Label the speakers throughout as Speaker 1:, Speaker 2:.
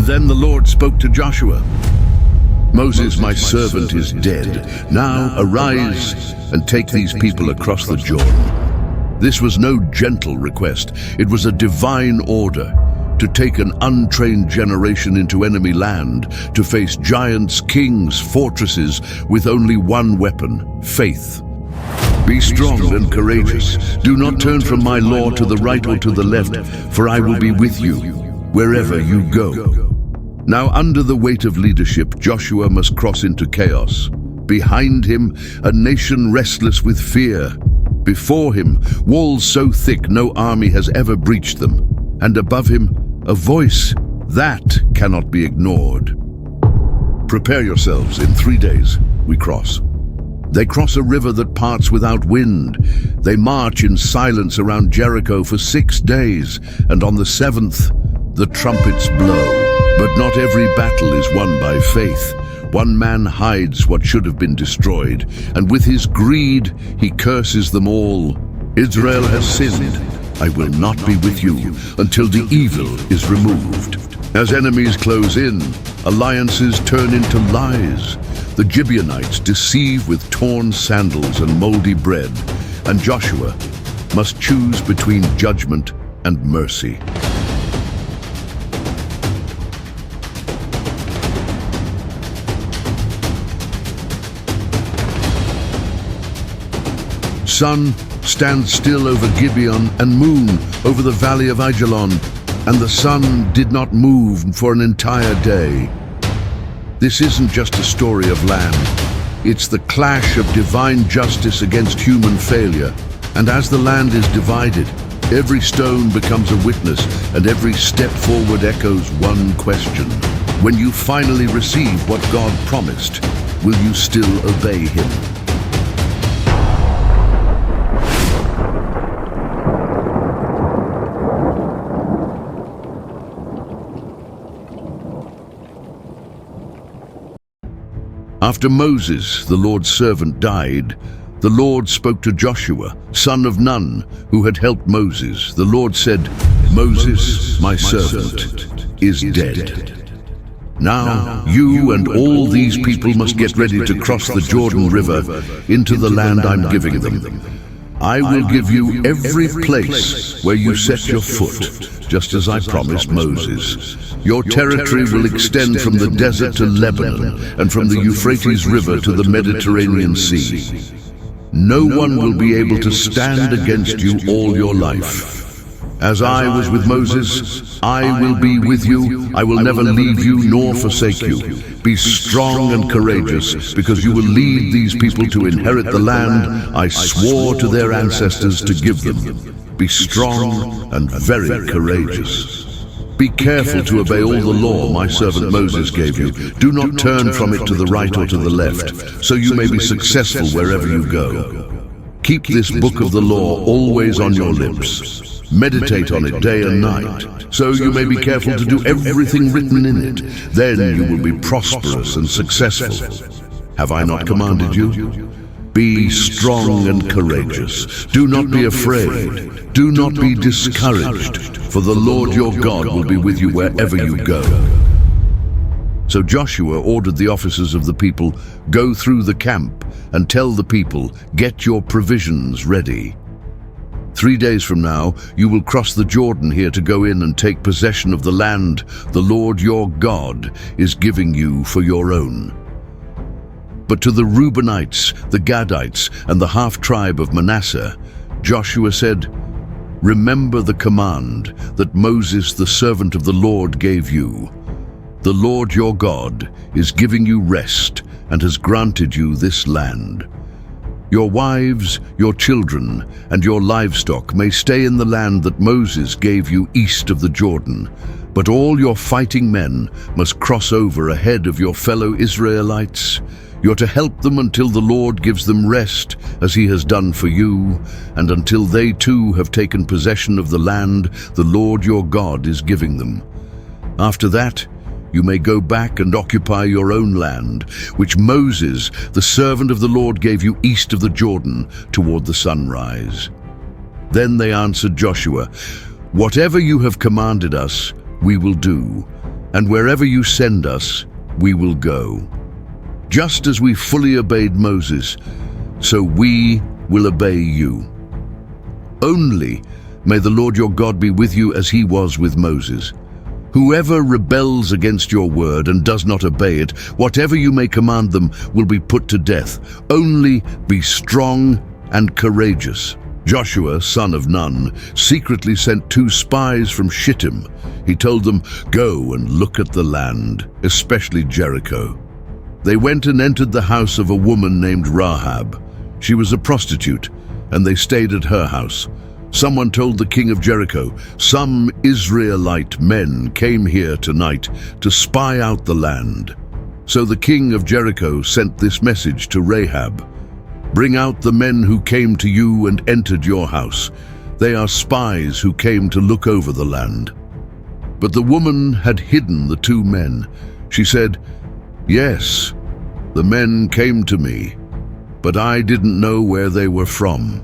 Speaker 1: Then the Lord spoke to Joshua. Moses, my servant, is dead. Now arise and take these people across the Jordan. This was no gentle request. It was a divine order to take an untrained generation into enemy land, to face giants, kings, fortresses with only one weapon: faith. Be strong and courageous. Do not turn from my law to the right or to the left, for I will be with you wherever you go. Now, under the weight of leadership, Joshua must cross into chaos. Behind him, a nation restless with fear. Before him, walls so thick no army has ever breached them. And above him, a voice that cannot be ignored. Prepare yourselves. In 3 days, we cross. They cross a river that parts without wind. They march in silence around Jericho for 6 days, and on the 7th, the trumpets blow. But not every battle is won by faith. One man hides what should have been destroyed, and with his greed, he curses them all. Israel has sinned. I will not be with you until the evil is removed. As enemies close in, alliances turn into lies. The Gibeonites deceive with torn sandals and moldy bread, and Joshua must choose between judgment and mercy. Sun stands still over Gibeon, and moon over the valley of Ajalon, and the sun did not move for an entire day. This isn't just a story of land. It's the clash of divine justice against human failure. And as the land is divided, every stone becomes a witness, and every step forward echoes one question. When you finally receive what God promised, will you still obey him? After Moses, the Lord's servant, died, the Lord spoke to Joshua, son of Nun, who had helped Moses. The Lord said, "Moses, my servant, is dead. Now you and all these people must get ready to cross the Jordan River into the land I'm giving them. I will give you every place where you set your foot, just as I promised Moses. Your territory will extend from the desert to Lebanon and from the Euphrates River to the Mediterranean Sea. No one will be able to stand against you all your life. As I was with Moses, I will be with you. I will never leave you nor forsake you. Be strong and courageous, because you will lead these people to inherit the land I swore to their ancestors to give them. Be strong and very courageous. Be careful to obey all the law my servant Moses gave you. Do not turn from it to the right or to the left, so you may be successful wherever you go. Keep this book of the law always on your lips. Meditate on it day and night, so you may be careful to do everything written in it. Then you will be prosperous and successful. Have I not commanded you? Be strong and courageous. Do not be afraid. Do not be discouraged, for the Lord your God will be with you wherever you go." So Joshua ordered the officers of the people, "Go through the camp and tell the people, get your provisions ready. 3 days from now, you will cross the Jordan here to go in and take possession of the land the Lord your God is giving you for your own." But to the Reubenites, the Gadites, and the half-tribe of Manasseh, Joshua said, "Remember the command that Moses, the servant of the Lord, gave you. The Lord your God is giving you rest and has granted you this land. Your wives, your children, and your livestock may stay in the land that Moses gave you east of the Jordan, but all your fighting men must cross over ahead of your fellow Israelites. You're to help them until the Lord gives them rest, as he has done for you, and until they too have taken possession of the land the Lord your God is giving them. After that, you may go back and occupy your own land, which Moses, the servant of the Lord, gave you east of the Jordan toward the sunrise." Then they answered Joshua, "Whatever you have commanded us, we will do. and wherever you send us, we will go. Just as we fully obeyed Moses, so we will obey you. Only may the Lord your God be with you as he was with Moses. Whoever rebels against your word and does not obey it, whatever you may command them will be put to death. Only be strong and courageous. Joshua, son of Nun, secretly sent 2 spies from Shittim. He told them, "Go and look at the land, especially Jericho." They went and entered the house of a woman named Rahab. She was a prostitute, and they stayed at her house. Someone told the king of Jericho, "Some Israelite men came here tonight to spy out the land." So the king of Jericho sent this message to Rahab, "Bring out the men who came to you and entered your house. They are spies who came to look over the land." But the woman had hidden the 2 men. She said, "Yes, the men came to me, but I didn't know where they were from."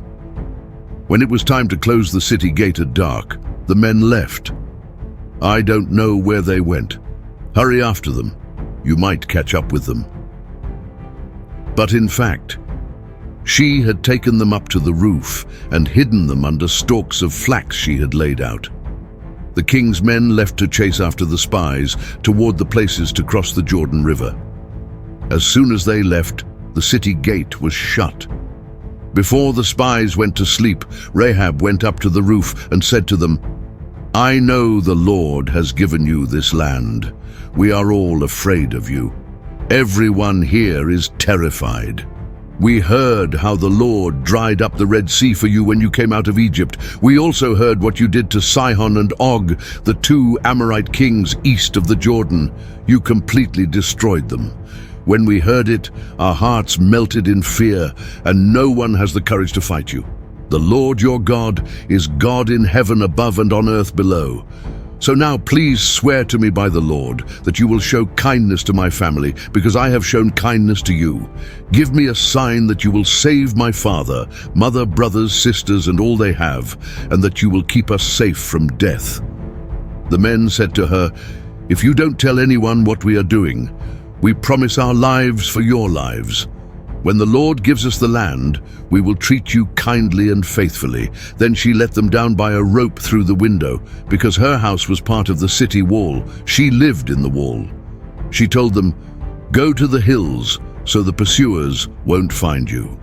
Speaker 1: When it was time to close the city gate at dark, the men left. "I don't know where they went. Hurry after them. You might catch up with them." But in fact, she had taken them up to the roof and hidden them under stalks of flax she had laid out. The king's men left to chase after the spies toward the places to cross the Jordan River. As soon as they left, the city gate was shut. Before the spies went to sleep, Rahab went up to the roof and said to them, "I know the Lord has given you this land. We are all afraid of you. Everyone here is terrified. We heard how the Lord dried up the Red Sea for you when you came out of Egypt. We also heard what you did to Sihon and Og, the 2 Amorite kings east of the Jordan. You completely destroyed them. When we heard it, our hearts melted in fear, and no one has the courage to fight you. The Lord your God is God in heaven above and on earth below. So now please swear to me by the Lord that you will show kindness to my family, because I have shown kindness to you. Give me a sign that you will save my father, mother, brothers, sisters, and all they have, and that you will keep us safe from death." The men said to her, "If you don't tell anyone what we are doing, we promise our lives for your lives. When the Lord gives us the land, we will treat you kindly and faithfully." Then she let them down by a rope through the window, because her house was part of the city wall. She lived in the wall. She told them, "Go to the hills so the pursuers won't find you.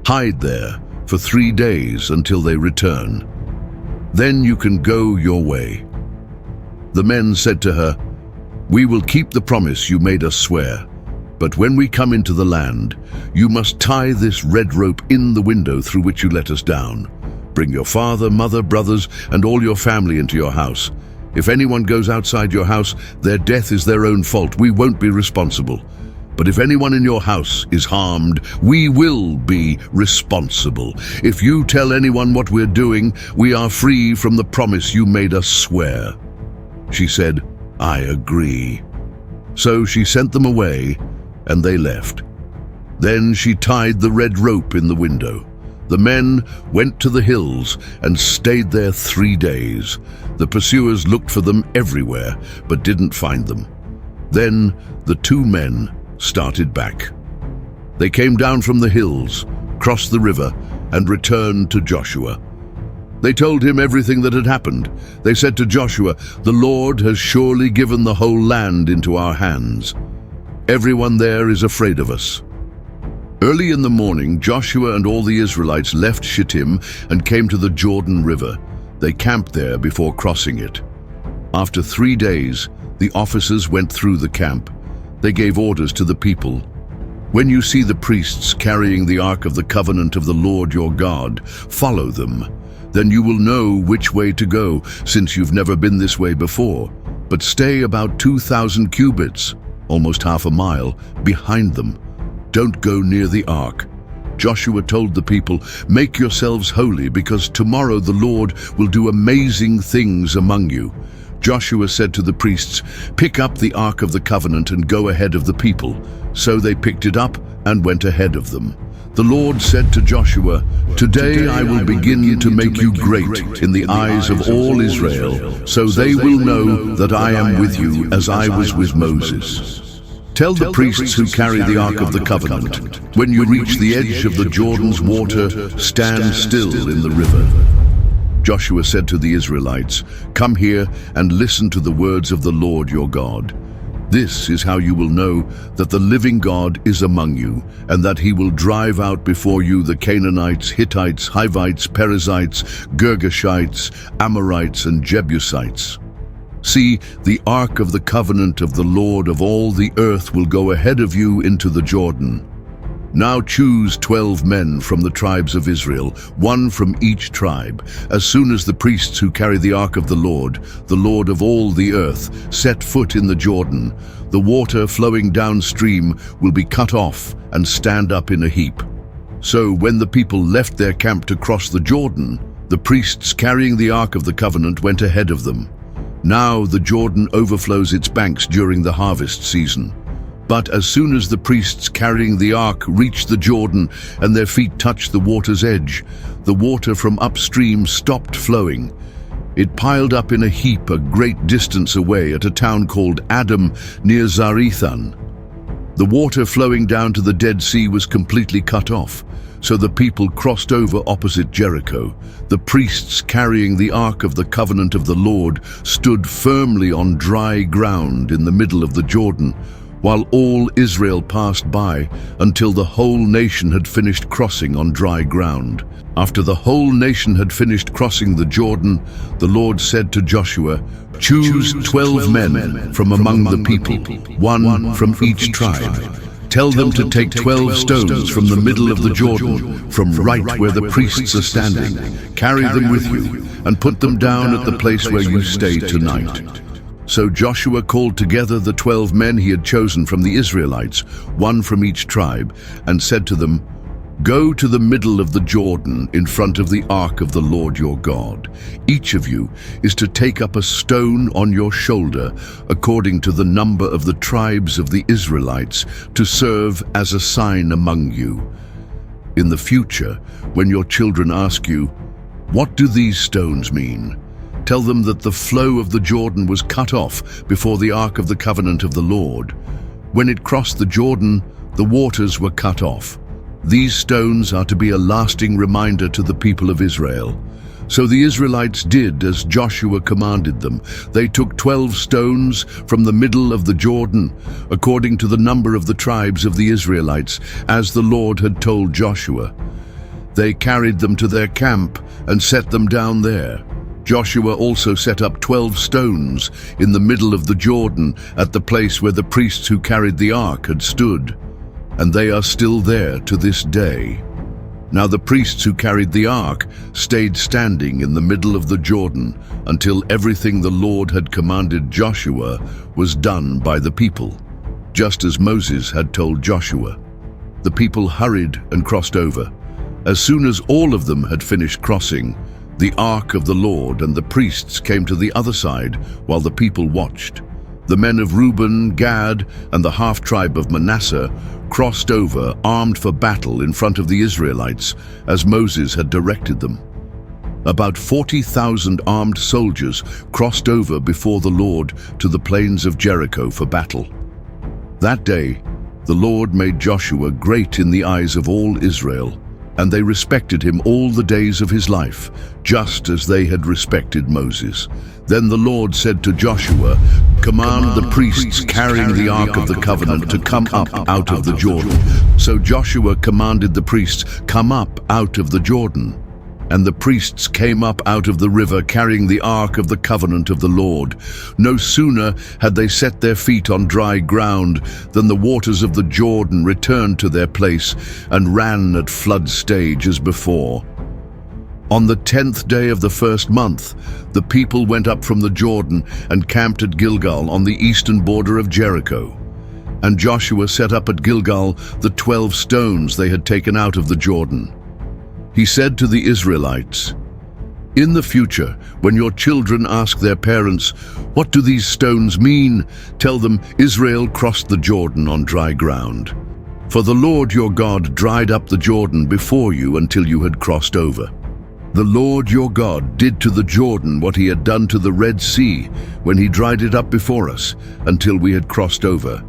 Speaker 1: Hide there for 3 days until they return. Then you can go your way." The men said to her, "We will keep the promise you made us swear. But when we come into the land, you must tie this red rope in the window through which you let us down. Bring your father, mother, brothers, and all your family into your house. If anyone goes outside your house, their death is their own fault. We won't be responsible. But if anyone in your house is harmed, we will be responsible. If you tell anyone what we're doing, we are free from the promise you made us swear." She said, "I agree." So she sent them away, and they left. Then she tied the red rope in the window. The men went to the hills and stayed there 3 days. The pursuers looked for them everywhere, but didn't find them. Then the 2 men started back. They came down from the hills, crossed the river, and returned to Joshua. They told him everything that had happened. They said to Joshua, "The Lord has surely given the whole land into our hands. Everyone there is afraid of us." Early in the morning, Joshua and all the Israelites left Shittim and came to the Jordan River. They camped there before crossing it. After 3 days, the officers went through the camp. They gave orders to the people. "When you see the priests carrying the Ark of the Covenant of the Lord your God, follow them. Then you will know which way to go, since you've never been this way before. But stay about 2,000 cubits, almost half a mile, behind them. Don't go near the ark." Joshua told the people, "Make yourselves holy, because tomorrow the Lord will do amazing things among you." Joshua said to the priests, "Pick up the Ark of the Covenant and go ahead of the people." So they picked it up and went ahead of them. The Lord said to Joshua, "Today I will begin to make you great in the eyes of all Israel, so they will know that I am with you as I was with Moses. Tell the priests who carry the Ark of the Covenant, when you reach the edge of the Jordan's water, stand still in the river." Joshua said to the Israelites, "Come here and listen to the words of the Lord your God. This is how you will know that the living God is among you, and that he will drive out before you the Canaanites, Hittites, Hivites, Perizzites, Girgashites, Amorites, and Jebusites. See, the ark of the covenant of the Lord of all the earth will go ahead of you into the Jordan. Now choose 12 men from the tribes of Israel, one from each tribe. As soon as the priests who carry the ark of the Lord of all the earth, set foot in the Jordan, the water flowing downstream will be cut off and stand up in a heap." So when the people left their camp to cross the Jordan, the priests carrying the ark of the covenant went ahead of them. Now the Jordan overflows its banks during the harvest season. But as soon as the priests carrying the ark reached the Jordan and their feet touched the water's edge, the water from upstream stopped flowing. It piled up in a heap a great distance away at a town called Adam near Zarethan. The water flowing down to the Dead Sea was completely cut off, so the people crossed over opposite Jericho. The priests carrying the Ark of the Covenant of the Lord stood firmly on dry ground in the middle of the Jordan, while all Israel passed by until the whole nation had finished crossing on dry ground. After the whole nation had finished crossing the Jordan, the Lord said to Joshua, "Choose 12 men from among the people, one from each tribe. Tell them to take 12 stones from the middle of the Jordan, from right where the priests are standing. Carry them with you, and put them down at the place where you stay tonight." So Joshua called together the 12 men he had chosen from the Israelites, one from each tribe, and said to them, "Go to the middle of the Jordan in front of the ark of the Lord your God. Each of you is to take up a stone on your shoulder according to the number of the tribes of the Israelites to serve as a sign among you. In the future, when your children ask you, 'What do these stones mean?' tell them that the flow of the Jordan was cut off before the Ark of the Covenant of the Lord. When it crossed the Jordan, the waters were cut off. These stones are to be a lasting reminder to the people of Israel." So the Israelites did as Joshua commanded them. They took 12 stones from the middle of the Jordan, according to the number of the tribes of the Israelites, as the Lord had told Joshua. They carried them to their camp and set them down there. Joshua also set up 12 stones in the middle of the Jordan at the place where the priests who carried the ark had stood, and they are still there to this day. Now the priests who carried the ark stayed standing in the middle of the Jordan until everything the Lord had commanded Joshua was done by the people, just as Moses had told Joshua. The people hurried and crossed over. As soon as all of them had finished crossing, the ark of the Lord and the priests came to the other side while the people watched. The men of Reuben, Gad, and the half-tribe of Manasseh crossed over, armed for battle in front of the Israelites, as Moses had directed them. About 40,000 armed soldiers crossed over before the Lord to the plains of Jericho for battle. That day, the Lord made Joshua great in the eyes of all Israel, and they respected him all the days of his life, just as they had respected Moses. Then the Lord said to Joshua, "Command the priests carrying the Ark of the Covenant to come up out of the Jordan." So Joshua commanded the priests, "Come up out of the Jordan." And the priests came up out of the river carrying the Ark of the Covenant of the Lord. No sooner had they set their feet on dry ground than the waters of the Jordan returned to their place and ran at flood stage as before. On the 10th day of the first month, the people went up from the Jordan and camped at Gilgal on the eastern border of Jericho. And Joshua set up at Gilgal the 12 stones they had taken out of the Jordan. He said to the Israelites, "In the future, when your children ask their parents, 'What do these stones mean?' tell them, 'Israel crossed the Jordan on dry ground.' For the Lord your God dried up the Jordan before you until you had crossed over. The Lord your God did to the Jordan what he had done to the Red Sea when he dried it up before us until we had crossed over.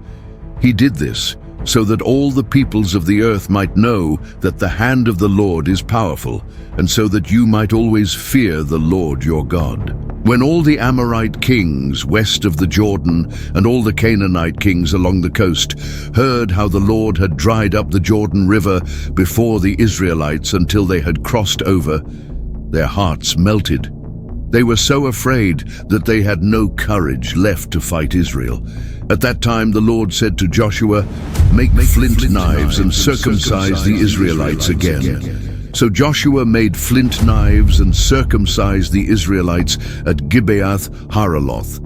Speaker 1: He did this so that all the peoples of the earth might know that the hand of the Lord is powerful, and so that you might always fear the Lord your God. When all the Amorite kings west of the Jordan and all the Canaanite kings along the coast heard how the Lord had dried up the Jordan River before the Israelites until they had crossed over, their hearts melted. They were so afraid that they had no courage left to fight Israel. At that time the Lord said to Joshua, "Make flint knives and circumcise the Israelites again." So Joshua made flint knives and circumcised the Israelites at Gibeath Haraloth.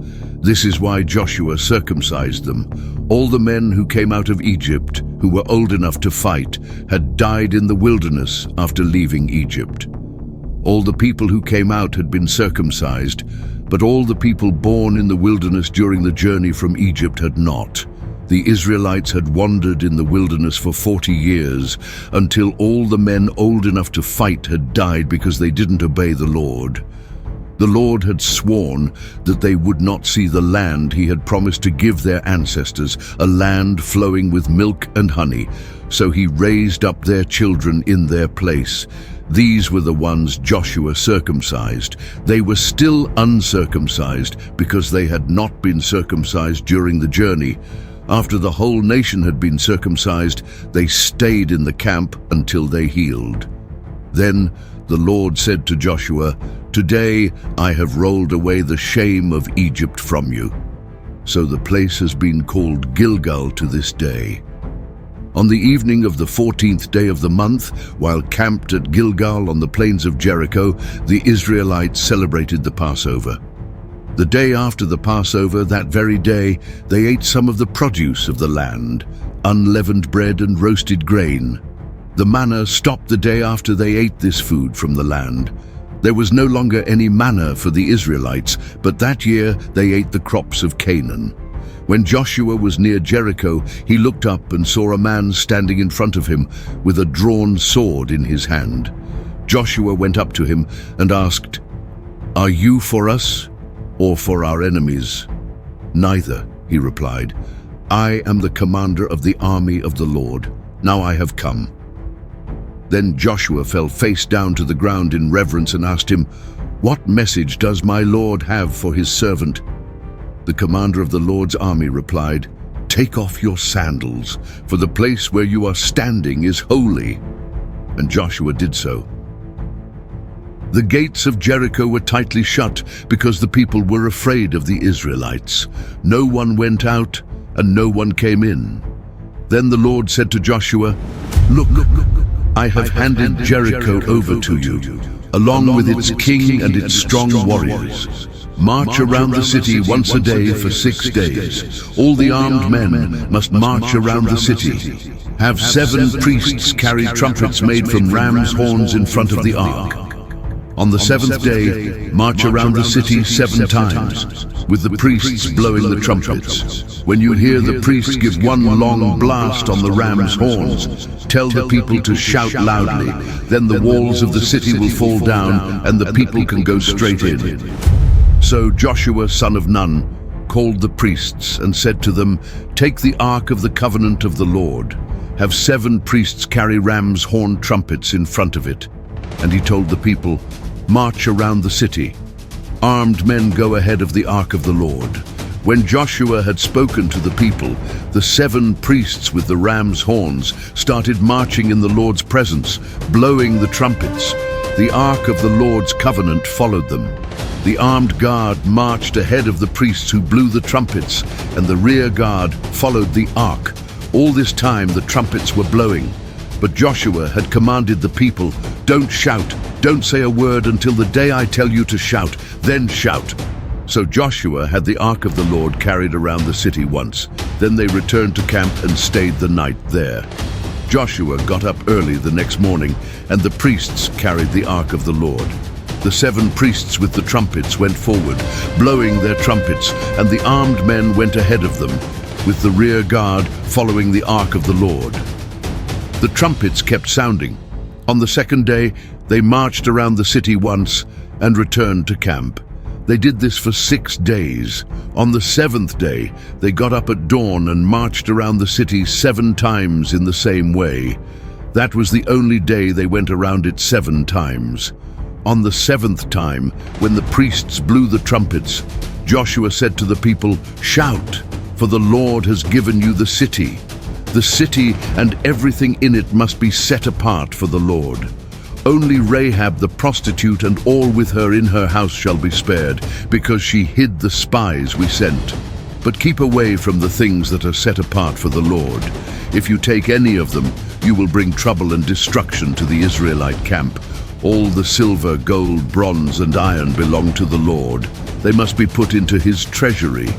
Speaker 1: This is why Joshua circumcised them. All the men who came out of Egypt, who were old enough to fight, had died in the wilderness after leaving Egypt. All the people who came out had been circumcised, but all the people born in the wilderness during the journey from Egypt had not. The Israelites had wandered in the wilderness for 40 years, until all the men old enough to fight had died because they didn't obey the Lord. The Lord had sworn that they would not see the land he had promised to give their ancestors, a land flowing with milk and honey, so he raised up their children in their place. These were the ones Joshua circumcised. They were still uncircumcised because they had not been circumcised during the journey. After the whole nation had been circumcised, they stayed in the camp until they healed. Then the Lord said to Joshua, "Today I have rolled away the shame of Egypt from you." So the place has been called Gilgal to this day. On the evening of the 14th day of the month, while camped at Gilgal on the plains of Jericho, the Israelites celebrated the Passover. The day after the Passover, that very day, they ate some of the produce of the land, unleavened bread and roasted grain. The manna stopped the day after they ate this food from the land. There was no longer any manna for the Israelites, but that year they ate the crops of Canaan. When Joshua was near Jericho, he looked up and saw a man standing in front of him with a drawn sword in his hand. Joshua went up to him and asked, "Are you for us or for our enemies?" "Neither," he replied. "I am the commander of the army of the Lord. Now I have come." Then Joshua fell face down to the ground in reverence and asked him, "What message does my Lord have for his servant?" The commander of the Lord's army replied, "Take off your sandals, for the place where you are standing is holy." And Joshua did so. The gates of Jericho were tightly shut because the people were afraid of the Israelites. No one went out and no one came in. Then the Lord said to Joshua, "Look, I have handed Jericho over to you, along with its king and its strong warriors. March around the city once a day for 6 days. All the armed men must march around the city. Have 7 priests carry trumpets made from ram's horns in front of the ark. On the 7th day, march around the city 7 times, with the priests blowing the trumpets. When you hear the priests give one long blast on the ram's horns, tell the people to shout loudly. Then the walls of the city will fall down and the people can go straight in." So Joshua, son of Nun, called the priests and said to them, "Take the ark of the covenant of the Lord. Have 7 priests carry ram's horn trumpets in front of it." And he told the people, "March around the city. Armed men go ahead of the ark of the Lord." When Joshua had spoken to the people, the 7 priests with the ram's horns started marching in the Lord's presence, blowing the trumpets. The ark of the Lord's covenant followed them. The armed guard marched ahead of the priests who blew the trumpets, and the rear guard followed the ark. All this time the trumpets were blowing. But Joshua had commanded the people, "Don't shout, don't say a word until the day I tell you to shout, then shout." So Joshua had the ark of the Lord carried around the city once. Then they returned to camp and stayed the night there. Joshua got up early the next morning, and the priests carried the ark of the Lord. The 7 priests with the trumpets went forward, blowing their trumpets, and the armed men went ahead of them, with the rear guard following the ark of the Lord. The trumpets kept sounding. On the second day, they marched around the city once and returned to camp. They did this for 6 days. On the 7th day, they got up at dawn and marched around the city 7 times in the same way. That was the only day they went around it 7 times. On the 7th time, when the priests blew the trumpets, Joshua said to the people, "Shout, for the Lord has given you the city. The city and everything in it must be set apart for the Lord. Only Rahab the prostitute and all with her in her house shall be spared, because she hid the spies we sent. But keep away from the things that are set apart for the Lord. If you take any of them, you will bring trouble and destruction to the Israelite camp. All the silver, gold, bronze, and iron belong to the Lord. They must be put into his treasury."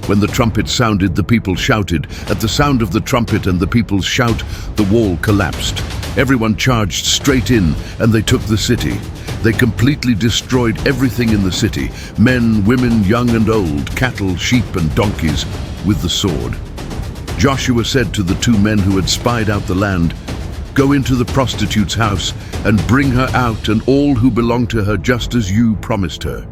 Speaker 1: When the trumpet sounded, the people shouted. At the sound of the trumpet and the people's shout, the wall collapsed. Everyone charged straight in, and they took the city. They completely destroyed everything in the city, men, women, young and old, cattle, sheep and donkeys, with the sword. Joshua said to the 2 men who had spied out the land, "Go into the prostitute's house and bring her out and all who belong to her, just as you promised her."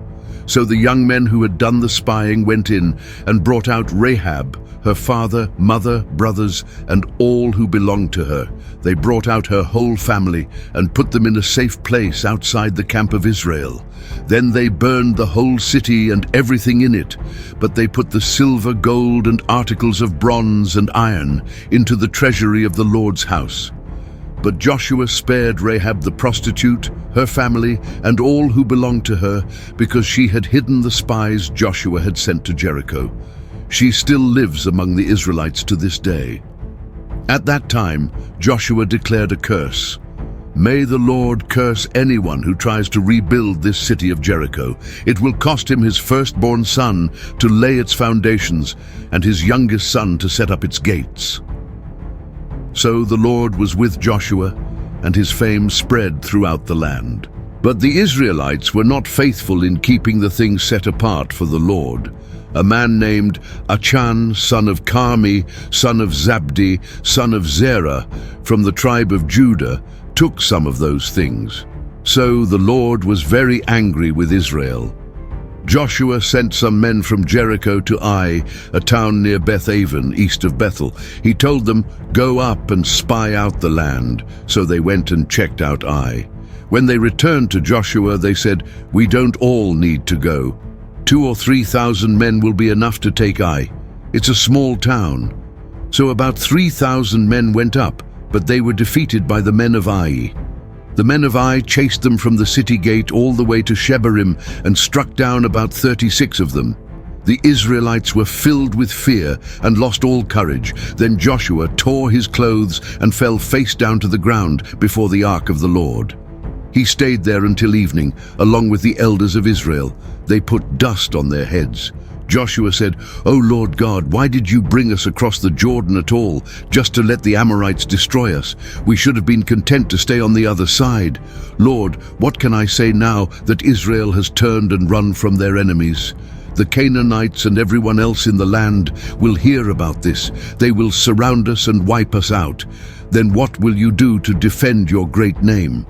Speaker 1: So the young men who had done the spying went in and brought out Rahab, her father, mother, brothers, and all who belonged to her. They brought out her whole family and put them in a safe place outside the camp of Israel. Then they burned the whole city and everything in it, but they put the silver, gold, and articles of bronze and iron into the treasury of the Lord's house. But Joshua spared Rahab the prostitute, her family, and all who belonged to her, because she had hidden the spies Joshua had sent to Jericho. She still lives among the Israelites to this day. At that time, Joshua declared a curse. "May the Lord curse anyone who tries to rebuild this city of Jericho. It will cost him his firstborn son to lay its foundations, and his youngest son to set up its gates." So the Lord was with Joshua, and his fame spread throughout the land. But the Israelites were not faithful in keeping the things set apart for the Lord. A man named Achan, son of Carmi, son of Zabdi, son of Zerah, from the tribe of Judah, took some of those things. So the Lord was very angry with Israel. Joshua sent some men from Jericho to Ai, a town near Beth-aven, east of Bethel. He told them, "Go up and spy out the land." So they went and checked out Ai. When they returned to Joshua, they said, "We don't all need to go. 2,000 or 3,000 men will be enough to take Ai. It's a small town." So about 3,000 men went up, but they were defeated by the men of Ai. The men of Ai chased them from the city gate all the way to Shebarim and struck down about 36 of them. The Israelites were filled with fear and lost all courage. Then Joshua tore his clothes and fell face down to the ground before the ark of the Lord. He stayed there until evening, along with the elders of Israel. They put dust on their heads. Joshua said, "O Lord God, why did you bring us across the Jordan at all, just to let the Amorites destroy us? We should have been content to stay on the other side. Lord, what can I say now that Israel has turned and run from their enemies? The Canaanites and everyone else in the land will hear about this. They will surround us and wipe us out. Then what will you do to defend your great name?"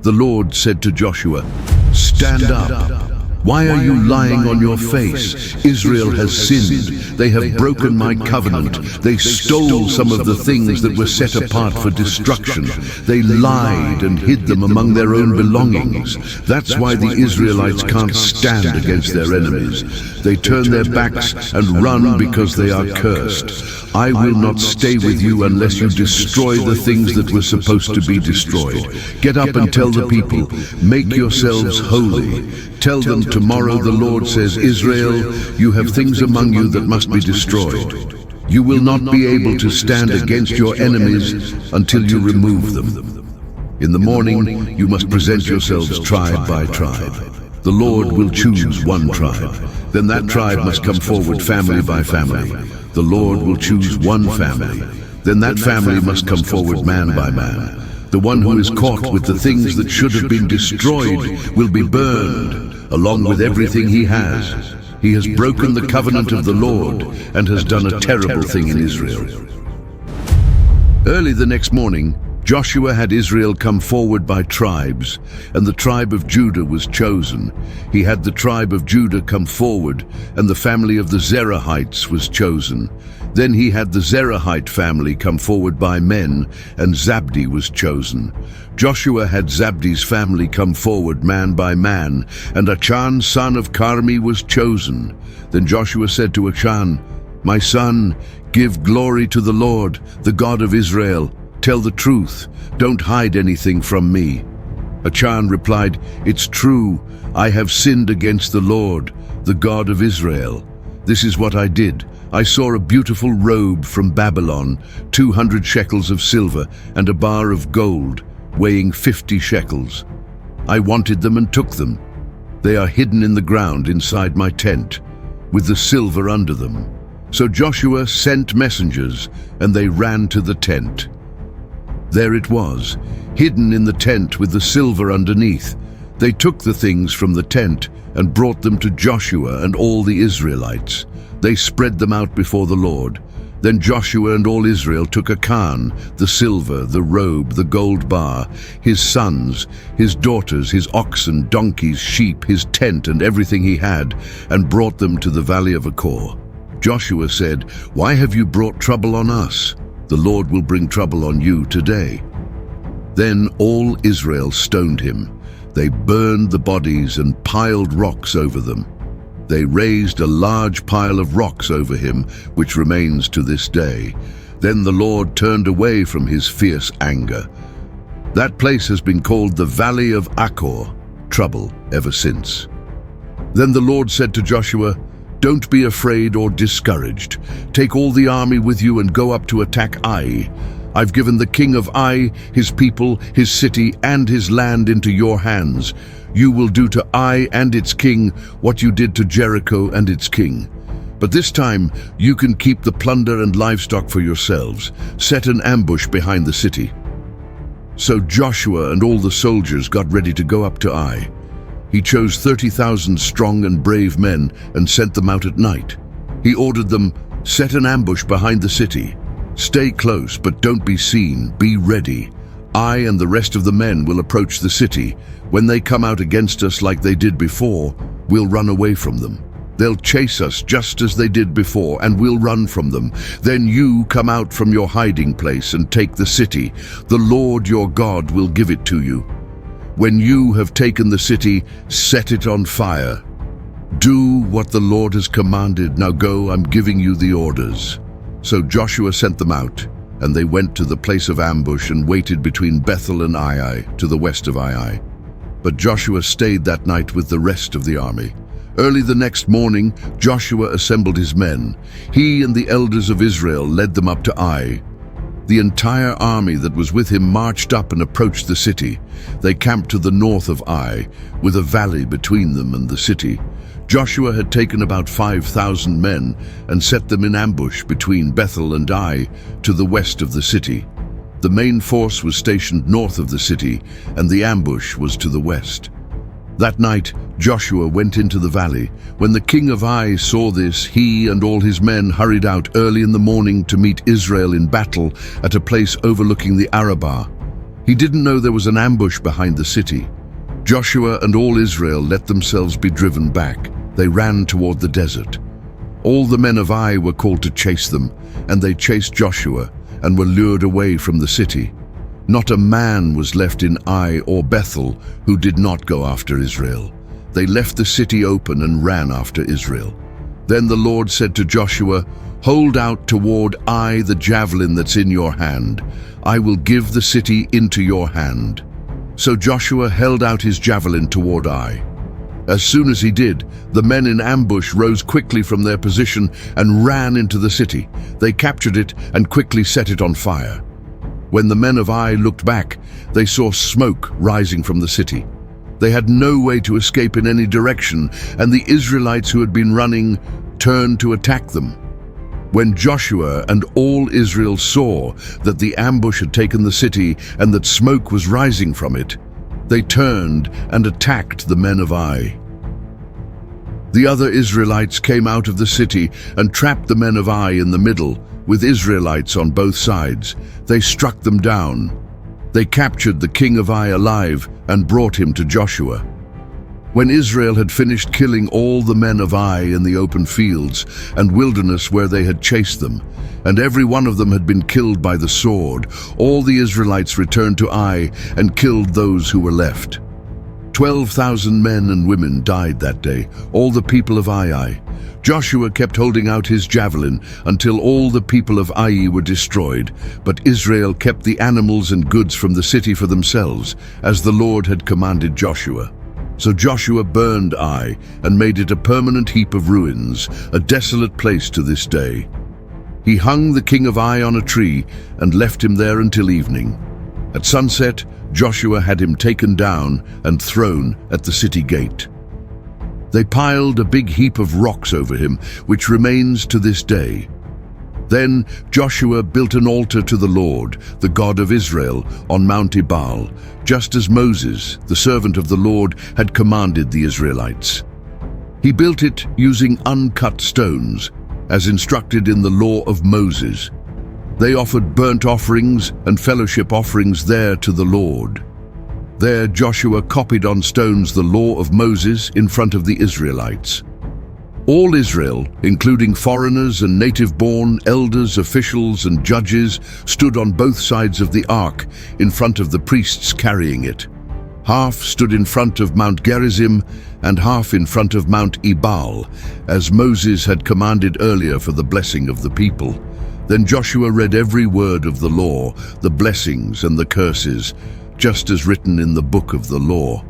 Speaker 1: The Lord said to Joshua, "Stand up. Why are you lying on your face? Israel has sinned. They have broken my covenant. They stole some of the things that were set apart for destruction. They lied and hid them among their own belongings. That's why the Israelites can't stand against their enemies. They turn their backs and run because they are cursed. I will not stay with you unless you destroy the things that were supposed to be destroyed. Get up and tell the people, make yourselves holy. Tell them tomorrow the Lord says, Israel, you have things among you that must be destroyed. You will not be able to stand against your enemies until you remove them. In the morning you must present yourselves tribe by tribe. The Lord will choose one tribe. Then that tribe must come forward family by family. The Lord will choose one family. Then that family must come forward man by man. The one who is caught with the things that should have been destroyed will be burned, along with everything he has. He has broken the covenant of the Lord and has done a terrible thing in Israel. Early the next morning, Joshua had Israel come forward by tribes, and the tribe of Judah was chosen. He had the tribe of Judah come forward, and the family of the Zerahites was chosen. Then he had the Zerahite family come forward by men, and Zabdi was chosen. Joshua had Zabdi's family come forward man by man, and Achan son of Carmi was chosen. Then Joshua said to Achan, "My son, give glory to the Lord, the God of Israel. Tell the truth, don't hide anything from me." Achan replied, "It's true, I have sinned against the Lord, the God of Israel. This is what I did. I saw a beautiful robe from Babylon, 200 shekels of silver, and a bar of gold, weighing 50 shekels. I wanted them and took them. They are hidden in the ground inside my tent, with the silver under them." So Joshua sent messengers, and they ran to the tent. There it was, hidden in the tent with the silver underneath. They took the things from the tent and brought them to Joshua and all the Israelites. They spread them out before the Lord. Then Joshua and all Israel took Achan, the silver, the robe, the gold bar, his sons, his daughters, his oxen, donkeys, sheep, his tent, and everything he had, and brought them to the valley of Achor. Joshua said, "Why have you brought trouble on us? The Lord will bring trouble on you today." Then all Israel stoned him. They burned the bodies and piled rocks over them. They raised a large pile of rocks over him, which remains to this day. Then the Lord turned away from his fierce anger. That place has been called the Valley of Achor, trouble, ever since. Then the Lord said to Joshua, "Don't be afraid or discouraged. Take all the army with you and go up to attack Ai. I've given the king of Ai, his people, his city, and his land into your hands. You will do to Ai and its king what you did to Jericho and its king. But this time you can keep the plunder and livestock for yourselves. Set an ambush behind the city." So Joshua and all the soldiers got ready to go up to Ai. He chose 30,000 strong and brave men and sent them out at night. He ordered them, "Set an ambush behind the city. Stay close, but don't be seen. Be ready. I and the rest of the men will approach the city. When they come out against us like they did before, we'll run away from them. They'll chase us just as they did before, and we'll run from them. Then you come out from your hiding place and take the city. The Lord your God will give it to you. When you have taken the city, set it on fire. Do what the Lord has commanded. Now go, I'm giving you the orders." So Joshua sent them out, and they went to the place of ambush and waited between Bethel and Ai, to the west of Ai. But Joshua stayed that night with the rest of the army. Early the next morning, Joshua assembled his men. He and the elders of Israel led them up to Ai. The entire army that was with him marched up and approached the city. They camped to the north of Ai, with a valley between them and the city. Joshua had taken about 5,000 men and set them in ambush between Bethel and Ai, to the west of the city. The main force was stationed north of the city, and the ambush was to the west. That night, Joshua went into the valley. When the king of Ai saw this, he and all his men hurried out early in the morning to meet Israel in battle at a place overlooking the Arabah. He didn't know there was an ambush behind the city. Joshua and all Israel let themselves be driven back. They ran toward the desert. All the men of Ai were called to chase them, and they chased Joshua and were lured away from the city. Not a man was left in Ai or Bethel who did not go after Israel. They left the city open and ran after Israel. Then the Lord said to Joshua, "Hold out toward Ai the javelin that's in your hand. I will give the city into your hand." So Joshua held out his javelin toward Ai. As soon as he did, the men in ambush rose quickly from their position and ran into the city. They captured it and quickly set it on fire. When the men of Ai looked back, they saw smoke rising from the city. They had no way to escape in any direction, and the Israelites who had been running turned to attack them. When Joshua and all Israel saw that the ambush had taken the city and that smoke was rising from it, they turned and attacked the men of Ai. The other Israelites came out of the city and trapped the men of Ai in the middle, with Israelites on both sides. They struck them down. They captured the king of Ai alive and brought him to Joshua. When Israel had finished killing all the men of Ai in the open fields and wilderness where they had chased them, and every one of them had been killed by the sword, all the Israelites returned to Ai and killed those who were left. 12,000 men and women died that day, all the people of Ai. Joshua kept holding out his javelin until all the people of Ai were destroyed, but Israel kept the animals and goods from the city for themselves, as the Lord had commanded Joshua. So Joshua burned Ai and made it a permanent heap of ruins, a desolate place to this day. He hung the king of Ai on a tree and left him there until evening. At sunset, Joshua had him taken down and thrown at the city gate. They piled a big heap of rocks over him, which remains to this day. Then Joshua built an altar to the Lord, the God of Israel, on Mount Ebal, just as Moses, the servant of the Lord, had commanded the Israelites. He built it using uncut stones, as instructed in the law of Moses. They offered burnt offerings and fellowship offerings there to the Lord. There Joshua copied on stones the law of Moses in front of the Israelites. All Israel, including foreigners and native-born, elders, officials, and judges, stood on both sides of the ark in front of the priests carrying it. Half stood in front of Mount Gerizim and half in front of Mount Ebal, as Moses had commanded earlier for the blessing of the people. Then Joshua read every word of the law, the blessings and the curses, just as written in the book of the law.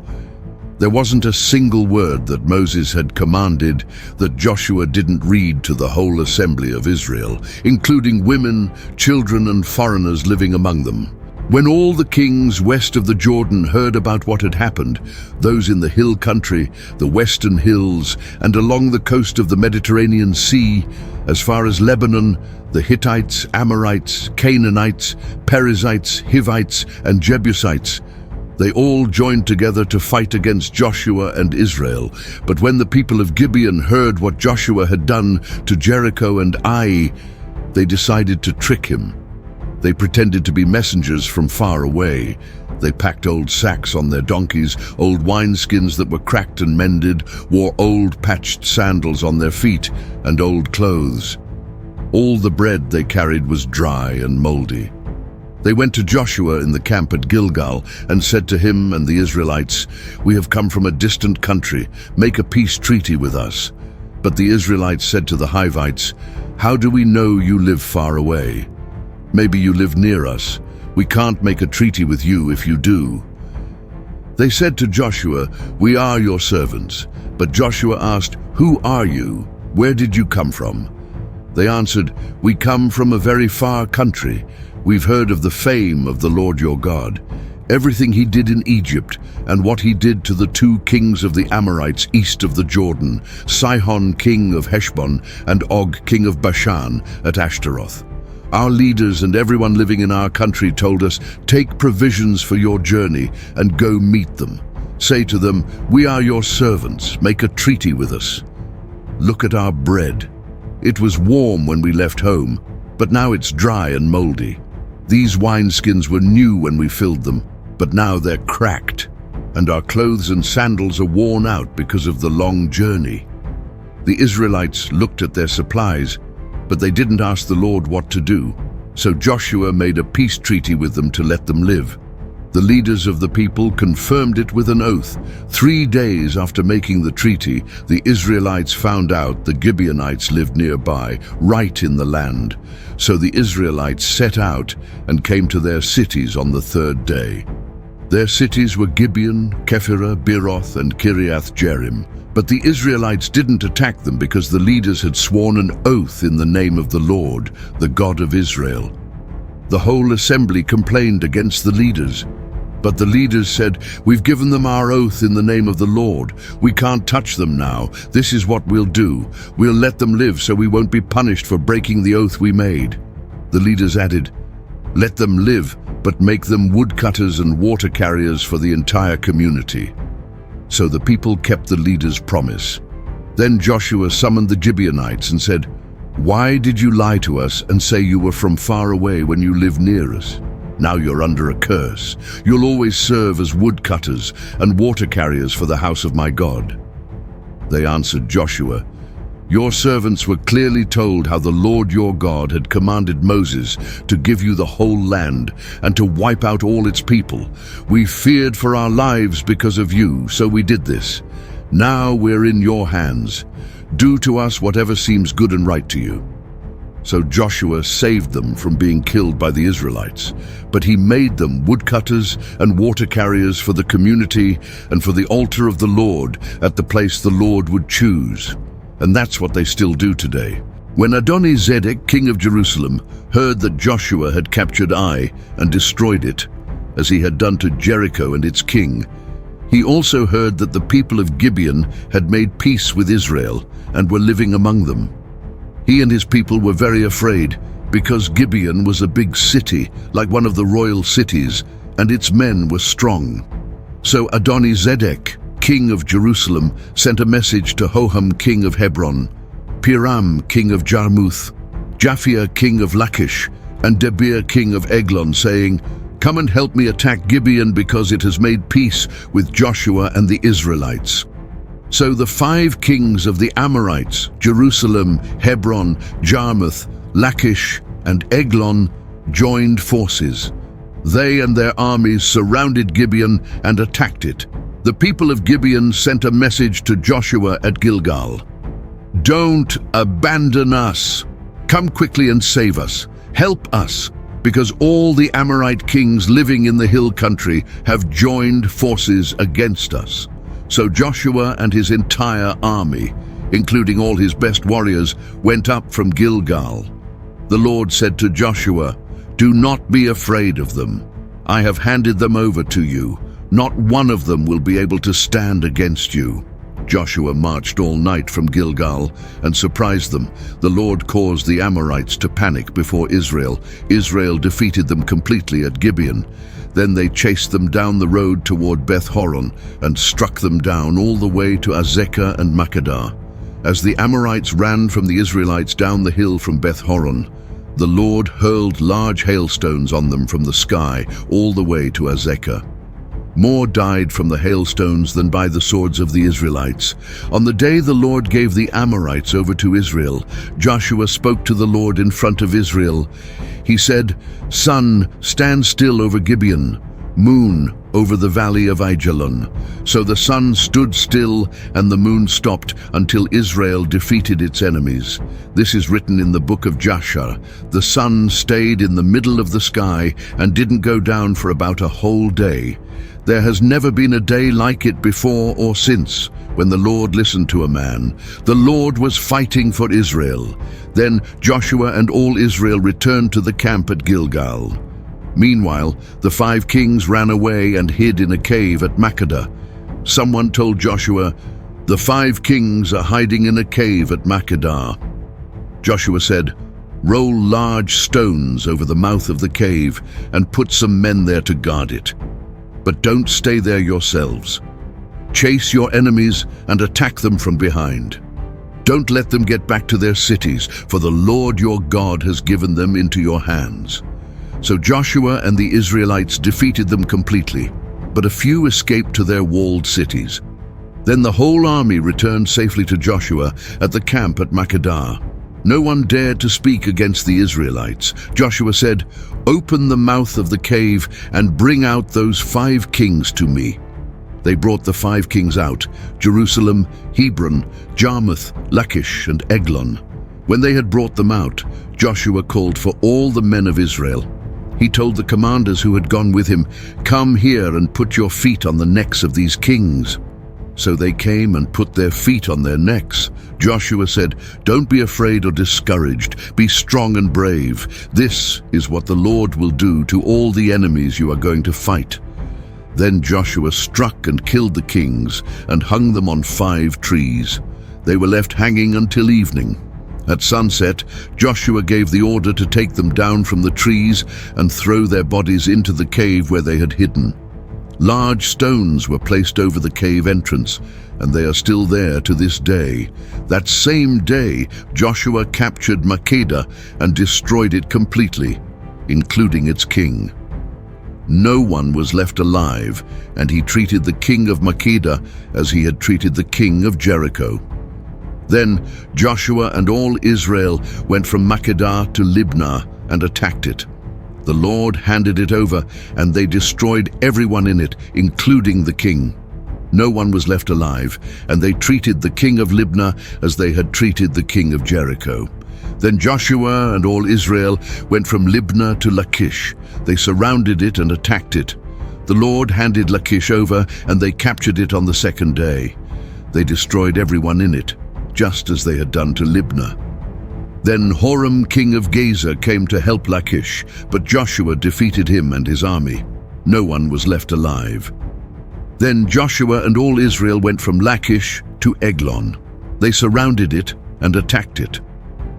Speaker 1: There wasn't a single word that Moses had commanded that Joshua didn't read to the whole assembly of Israel, including women, children, and foreigners living among them. When all the kings west of the Jordan heard about what had happened, those in the hill country, the western hills, and along the coast of the Mediterranean Sea, as far as Lebanon, the Hittites, Amorites, Canaanites, Perizzites, Hivites, and Jebusites, they all joined together to fight against Joshua and Israel. But when the people of Gibeon heard what Joshua had done to Jericho and Ai, they decided to trick him. They pretended to be messengers from far away. They packed old sacks on their donkeys, old wineskins that were cracked and mended, wore old patched sandals on their feet, and old clothes. All the bread they carried was dry and moldy. They went to Joshua in the camp at Gilgal and said to him and the Israelites, "We have come from a distant country. Make a peace treaty with us." But the Israelites said to the Hivites, "How do we know you live far away? Maybe you live near us. We can't make a treaty with you if you do." They said to Joshua, "We are your servants." But Joshua asked, "Who are you? Where did you come from?" They answered, "We come from a very far country. We've heard of the fame of the Lord your God, everything he did in Egypt, and what he did to the 2 kings of the Amorites east of the Jordan, Sihon king of Heshbon and Og king of Bashan at Ashtaroth. Our leaders and everyone living in our country told us, 'Take provisions for your journey and go meet them. Say to them, we are your servants, make a treaty with us. Look at our bread. It was warm when we left home, but now it's dry and moldy. These wineskins were new when we filled them, but now they're cracked, and our clothes and sandals are worn out because of the long journey.' The Israelites looked at their supplies, but they didn't ask the Lord what to do. So Joshua made a peace treaty with them to let them live. The leaders of the people confirmed it with an oath. 3 days after making the treaty, the Israelites found out the Gibeonites lived nearby, right in the land. So the Israelites set out and came to their cities on the 3rd day. Their cities were Gibeon, Kephirah, Beeroth, and Kiriath Jearim. But the Israelites didn't attack them because the leaders had sworn an oath in the name of the Lord, the God of Israel. The whole assembly complained against the leaders. But the leaders said, "We've given them our oath in the name of the Lord. We can't touch them now. This is what we'll do. We'll let them live so we won't be punished for breaking the oath we made." The leaders added, "Let them live, but make them woodcutters and water carriers for the entire community." So the people kept the leaders' promise. Then Joshua summoned the Gibeonites and said, "Why did you lie to us and say you were from far away when you lived near us? Now you're under a curse. You'll always serve as woodcutters and water carriers for the house of my God." They answered Joshua, "Your servants were clearly told how the Lord your God had commanded Moses to give you the whole land and to wipe out all its people. We feared for our lives because of you, so we did this. Now we're in your hands. Do to us whatever seems good and right to you." So Joshua saved them from being killed by the Israelites, but he made them woodcutters and water carriers for the community and for the altar of the Lord at the place the Lord would choose. And that's what they still do today. When Adoni-Zedek, king of Jerusalem, heard that Joshua had captured Ai and destroyed it, as he had done to Jericho and its king, he also heard that the people of Gibeon had made peace with Israel and were living among them. He and his people were very afraid, because Gibeon was a big city, like one of the royal cities, and its men were strong. So Adoni-Zedek, king of Jerusalem, sent a message to Hoham, king of Hebron, Piram, king of Jarmuth, Japhia, king of Lachish, and Debir, king of Eglon, saying, "Come and help me attack Gibeon, because it has made peace with Joshua and the Israelites." So the 5 kings of the Amorites, Jerusalem, Hebron, Jarmuth, Lachish, and Eglon, joined forces. They and their armies surrounded Gibeon and attacked it. The people of Gibeon sent a message to Joshua at Gilgal. "Don't abandon us. Come quickly and save us. Help us, because all the Amorite kings living in the hill country have joined forces against us." So Joshua and his entire army, including all his best warriors, went up from Gilgal. The Lord said to Joshua, "Do not be afraid of them. I have handed them over to you. Not one of them will be able to stand against you." Joshua marched all night from Gilgal and surprised them. The Lord caused the Amorites to panic before Israel. Israel defeated them completely at Gibeon. Then they chased them down the road toward Beth-horon and struck them down all the way to Azekah and Makkedah. As the Amorites ran from the Israelites down the hill from Beth-horon, the Lord hurled large hailstones on them from the sky all the way to Azekah. More died from the hailstones than by the swords of the Israelites. On the day the Lord gave the Amorites over to Israel, Joshua spoke to the Lord in front of Israel. He said, "Sun, stand still over Gibeon. Moon, over the valley of Aijalon." So the sun stood still and the moon stopped until Israel defeated its enemies. This is written in the book of Jasher. The sun stayed in the middle of the sky and didn't go down for about a whole day. There has never been a day like it before or since, when the Lord listened to a man. The Lord was fighting for Israel. Then Joshua and all Israel returned to the camp at Gilgal. Meanwhile, the 5 kings ran away and hid in a cave at Makkedah. Someone told Joshua, "The 5 kings are hiding in a cave at Makkedah." Joshua said, "Roll large stones over the mouth of the cave and put some men there to guard it. But don't stay there yourselves. Chase your enemies and attack them from behind. Don't let them get back to their cities, for the Lord your God has given them into your hands." So Joshua and the Israelites defeated them completely, but a few escaped to their walled cities. Then the whole army returned safely to Joshua at the camp at Makkedah. No one dared to speak against the Israelites. Joshua said, "Open the mouth of the cave and bring out those 5 kings to me." They brought the 5 kings out, Jerusalem, Hebron, Jarmuth, Lachish, and Eglon. When they had brought them out, Joshua called for all the men of Israel. He told the commanders who had gone with him, "Come here and put your feet on the necks of these kings." So they came and put their feet on their necks. Joshua said, "Don't be afraid or discouraged. Be strong and brave. This is what the Lord will do to all the enemies you are going to fight." Then Joshua struck and killed the kings and hung them on 5 trees. They were left hanging until evening. At sunset, Joshua gave the order to take them down from the trees and throw their bodies into the cave where they had hidden. Large stones were placed over the cave entrance, and they are still there to this day. That same day, Joshua captured Makkedah and destroyed it completely, including its king. No one was left alive, and he treated the king of Makkedah as he had treated the king of Jericho. Then Joshua and all Israel went from Makkedah to Libnah and attacked it. The Lord handed it over, and they destroyed everyone in it, including the king. No one was left alive, and they treated the king of Libnah as they had treated the king of Jericho. Then Joshua and all Israel went from Libnah to Lachish. They surrounded it and attacked it. The Lord handed Lachish over, and they captured it on the second day. They destroyed everyone in it, just as they had done to Libnah. Then Horam, king of Gaza, came to help Lachish, but Joshua defeated him and his army. No one was left alive. Then Joshua and all Israel went from Lachish to Eglon. They surrounded it and attacked it.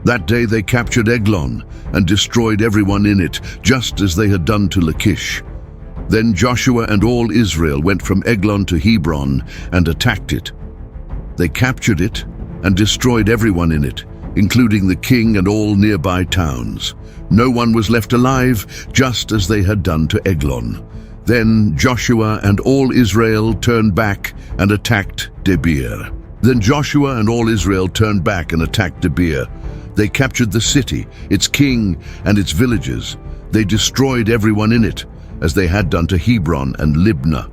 Speaker 1: That day they captured Eglon and destroyed everyone in it, just as they had done to Lachish. Then Joshua and all Israel went from Eglon to Hebron and attacked it. They captured it and destroyed everyone in it, including the king and all nearby towns. No one was left alive, just as they had done to Eglon. Then Joshua and all Israel turned back and attacked Debir. Then Joshua and all Israel turned back and attacked Debir. They captured the city, its king, and its villages. They destroyed everyone in it, as they had done to Hebron and Libnah.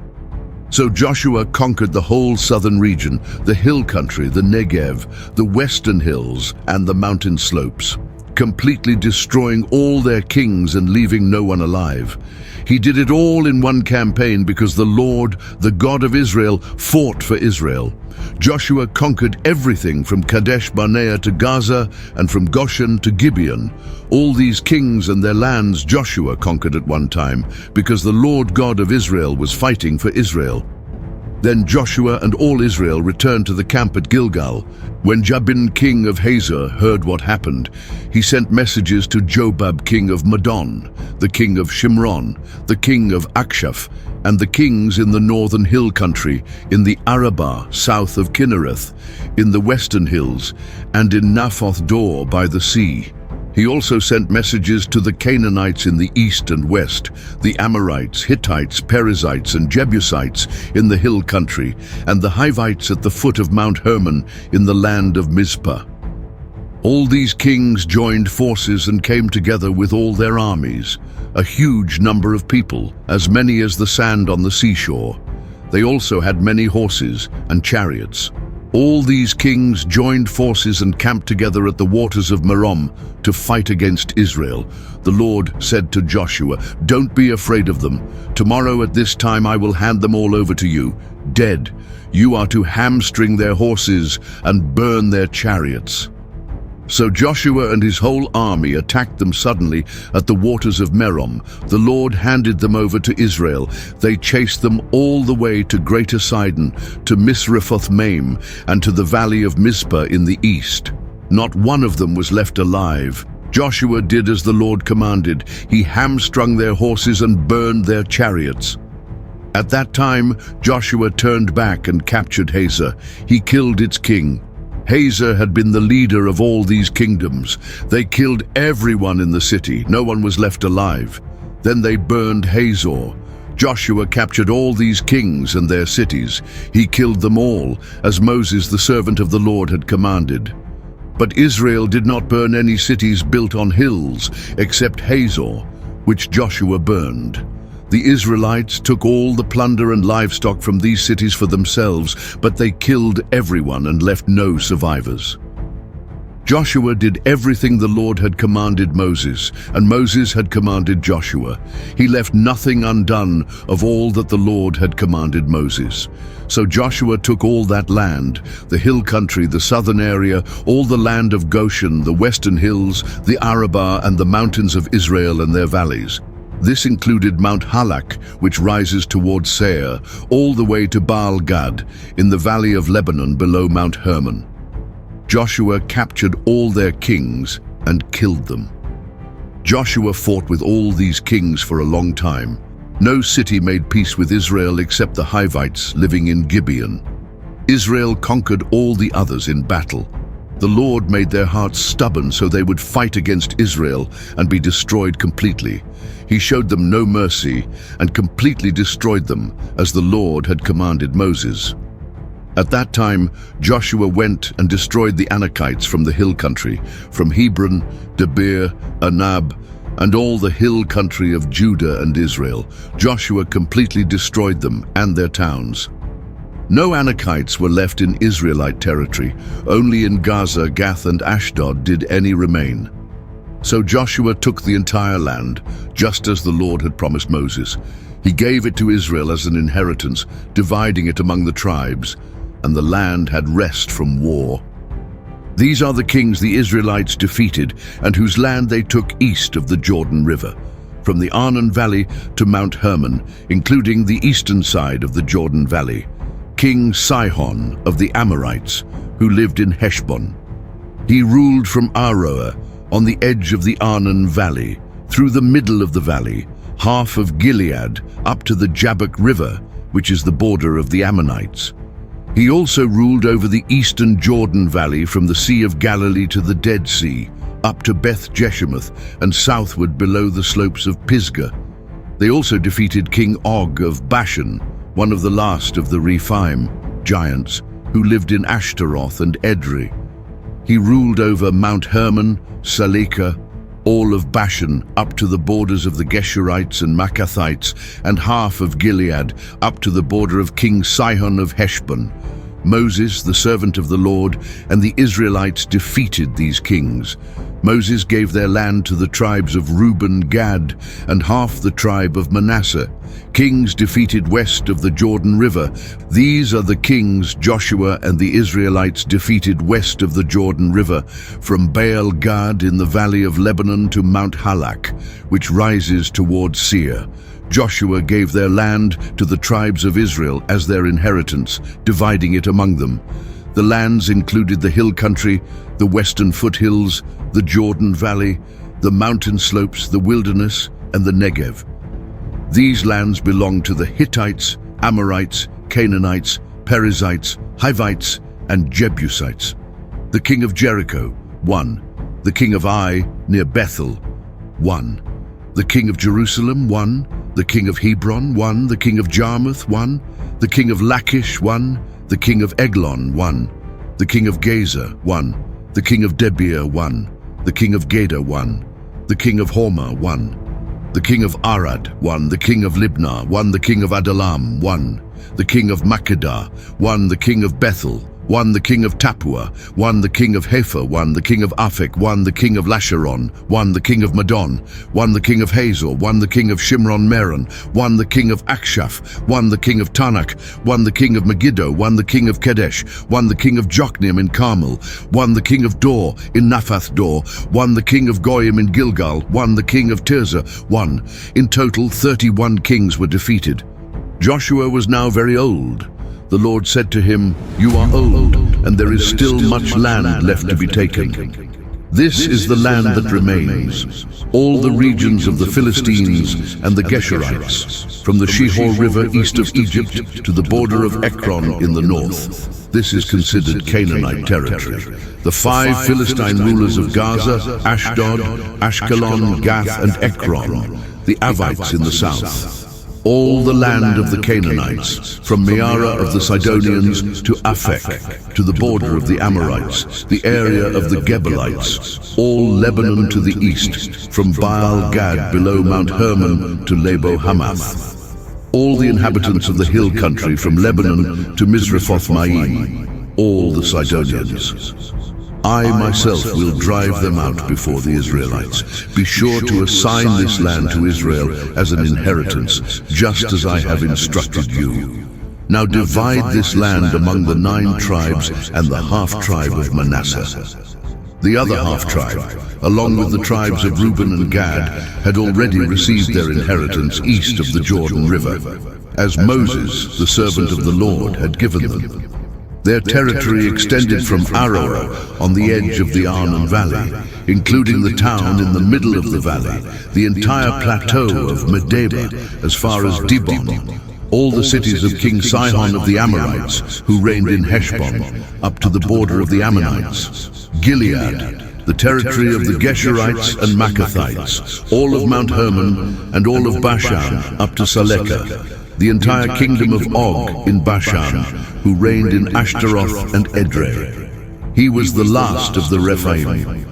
Speaker 1: So Joshua conquered the whole southern region, the hill country, the Negev, the western hills, and the mountain slopes, completely destroying all their kings and leaving no one alive. He did it all in one campaign because the Lord, the God of Israel, fought for Israel. Joshua conquered everything from Kadesh Barnea to Gaza and from Goshen to Gibeon. All these kings and their lands Joshua conquered at one time because the Lord God of Israel was fighting for Israel. Then Joshua and all Israel returned to the camp at Gilgal. When Jabin king of Hazor heard what happened, he sent messages to Jobab king of Madon, the king of Shimron, the king of Akshaph, and the kings in the northern hill country, in the Arabah south of Kinnereth, in the western hills, and in Naphoth Dor by the sea. He also sent messages to the Canaanites in the east and west, the Amorites, Hittites, Perizzites, and Jebusites in the hill country, and the Hivites at the foot of Mount Hermon in the land of Mizpah. All these kings joined forces and came together with all their armies, a huge number of people, as many as the sand on the seashore. They also had many horses and chariots. All these kings joined forces and camped together at the waters of Merom to fight against Israel. The Lord said to Joshua, "Don't be afraid of them. Tomorrow at this time I will hand them all over to you, dead. You are to hamstring their horses and burn their chariots." So Joshua and his whole army attacked them suddenly at the waters of Merom. The Lord handed them over to Israel. They chased them all the way to Greater Sidon, to Misrephoth-Maim, and to the valley of Mizpah in the east. Not one of them was left alive. Joshua did as the Lord commanded. He hamstrung their horses and burned their chariots. At that time, Joshua turned back and captured Hazor. He killed its king. Hazor had been the leader of all these kingdoms. They killed everyone in the city. No one was left alive. Then they burned Hazor. Joshua captured all these kings and their cities. He killed them all, as Moses, the servant of the Lord, had commanded. But Israel did not burn any cities built on hills, except Hazor, which Joshua burned. The Israelites took all the plunder and livestock from these cities for themselves, but they killed everyone and left no survivors. Joshua did everything the Lord had commanded Moses, and Moses had commanded Joshua. He left nothing undone of all that the Lord had commanded Moses. So Joshua took all that land, the hill country, the southern area, all the land of Goshen, the western hills, the Arabah, and the mountains of Israel and their valleys. This included Mount Halak, which rises towards Seir, all the way to Baal Gad, in the valley of Lebanon below Mount Hermon. Joshua captured all their kings and killed them. Joshua fought with all these kings for a long time. No city made peace with Israel except the Hivites living in Gibeon. Israel conquered all the others in battle. The Lord made their hearts stubborn so they would fight against Israel and be destroyed completely. He showed them no mercy and completely destroyed them, as the Lord had commanded Moses. At that time, Joshua went and destroyed the Anakites from the hill country, from Hebron, Debir, Anab, and all the hill country of Judah and Israel. Joshua completely destroyed them and their towns. No Anakites were left in Israelite territory. Only in Gaza, Gath, and Ashdod did any remain. So Joshua took the entire land, just as the Lord had promised Moses. He gave it to Israel as an inheritance, dividing it among the tribes, and the land had rest from war. These are the kings the Israelites defeated and whose land they took east of the Jordan River, from the Arnon Valley to Mount Hermon, including the eastern side of the Jordan Valley. King Sihon of the Amorites, who lived in Heshbon. He ruled from Aroer, on the edge of the Arnon Valley, through the middle of the valley, half of Gilead, up to the Jabbok River, which is the border of the Ammonites. He also ruled over the eastern Jordan Valley from the Sea of Galilee to the Dead Sea, up to Beth Jeshimoth and southward below the slopes of Pisgah. They also defeated King Og of Bashan, one of the last of the Rephaim giants, who lived in Ashtaroth and Edrei. He ruled over Mount Hermon, Salekah, all of Bashan, up to the borders of the Geshurites and Maccathites, and half of Gilead, up to the border of King Sihon of Heshbon. Moses, the servant of the Lord, and the Israelites defeated these kings. Moses gave their land to the tribes of Reuben, Gad, and half the tribe of Manasseh. Kings defeated west of the Jordan River. These are the kings Joshua and the Israelites defeated west of the Jordan River, from Baal Gad in the valley of Lebanon to Mount Halak, which rises towards Seir. Joshua gave their land to the tribes of Israel as their inheritance, dividing it among them. The lands included the hill country, the western foothills, the Jordan Valley, the mountain slopes, the wilderness, and the Negev. These lands belonged to the Hittites, Amorites, Canaanites, Perizzites, Hivites, and Jebusites. The king of Jericho, 1. The king of Ai, near Bethel, 1. The king of Jerusalem, 1. The king of Hebron, 1. The king of Jarmuth, 1. The king of Lachish, 1. The king of Eglon, 1. The king of Gaza, 1. The king of Debir, 1. The king of Geder, 1. The king of Hormah, 1. The king of Arad, 1. The king of Libnah, 1. The king of Adullam, 1. The king of Makkedah, 1. The king of Bethel, 1. The king of Tappuah, 1. The king of Hepher, 1. The king of Aphek, 1. The king of Lasharon, 1. The king of Madon, 1. The king of Hazor, 1. The king of Shimron Meron, 1. The king of Akshaph, 1. The king of Tanakh, 1. The king of Megiddo, 1. The king of Kedesh, 1. The king of Jokneam in Carmel, 1. The king of Dor in Naphath Dor, 1. The king of Goyim in Gilgal, 1. The king of Tirzah, 1. In total, 31 kings were defeated. Joshua was now very old. The Lord said to him, "You are old, and there is still much land left to be taken. This is the land that remains, all the regions of the Philistines and the Geshurites, from the Shihor River east of Egypt to the border of Ekron in the north. This is considered Canaanite territory. The 5 Philistine rulers of Gaza, Ashdod, Ashkelon, Gath, and Ekron, the Avites in the south. All the land of the Canaanites, from Meara of the Sidonians to Aphek, to the border of the Amorites, the area of the Gibeonites, all Lebanon to the east, from Baal Gad below Mount Hermon to Lebo Hamath. All the inhabitants of the hill country from Lebanon to Misrephoth Maim, all the Sidonians. I myself will drive them out before the Israelites. Be sure to assign this land to Israel as an inheritance, just as I have instructed you. Now divide this land among the 9 tribes and the half-tribe of Manasseh." The other half-tribe, along with the tribes of Reuben and Gad, had already received their inheritance east of the Jordan River, as Moses, the servant of the Lord, had given them. Their territory extended from Aroer on the edge of the Arnon Valley including the town in the middle of the valley, the entire plateau of Medeba, as far as Dibon, all the cities of King Sihon of the Amorites, who reigned in Heshbon, up to the border of the Ammonites, Gilead, the territory of the Geshurites and Maccathites, all of Mount Hermon, and all of Bashan, up to Salekah, the entire kingdom of Og in Bashan, who reigned in Ashtaroth and Edrei. He was the last of the Rephaim.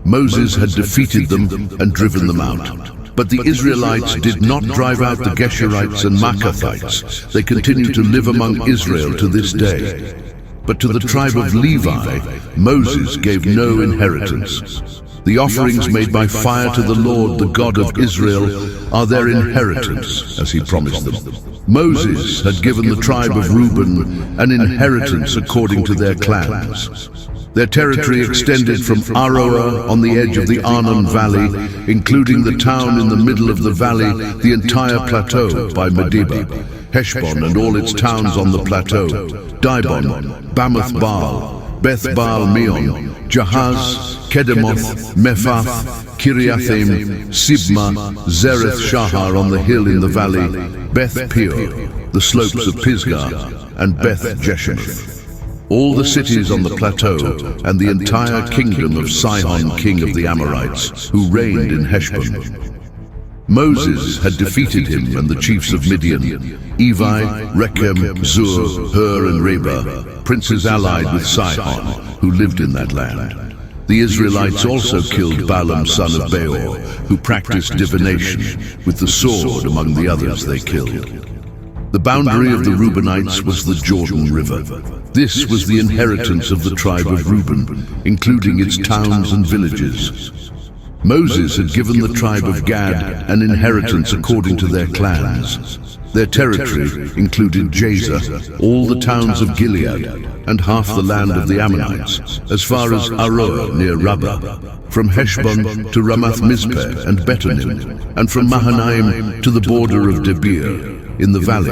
Speaker 1: Moses had defeated them and driven them out. But the Israelites did not drive out the Geshurites and Maccathites. They continue to live among Israel to this day. But to the tribe of Levi, Moses gave no inheritance. The offerings made by fire to the Lord, the God of Israel, are their inheritance, as he promised them. Moses had given the tribe of Reuben an inheritance according to their clans. Their territory extended from Aroer on the edge of the Arnon Valley, including the town in the middle of the valley, the entire plateau by Medeba, Heshbon and all its towns on the plateau, Dibon, Bamoth Baal, Beth Baal Meon, Jahaz, Kedemoth, Mephath, Kiriathaim, Sibma, Zereth Shahar on the hill in the valley, Beth Peor, the slopes of Pisgah, and Beth Jeshimoth. All the cities on the plateau and the entire kingdom of Sihon, king of the Amorites, who reigned in Heshbon. Moses had defeated him and the chiefs of Midian, Evi, Rechem, Zur, Hur, and Reba, princes allied with Sihon, who lived in that land. The Israelites also killed Balaam son of Beor, who practiced divination, with the sword among the others they killed. The boundary of the Reubenites was the Jordan River. This was the inheritance of the tribe of Reuben, including its towns and villages. Moses had given the tribe of Gad an inheritance according to their clans. Their territory included Jazer, all the towns of Gilead, and half the land of the Ammonites, as far as Aroer near Rabbah, from Heshbon to Ramath Mizpeh and Betonim, and from Mahanaim to the border of Debir, in the valley,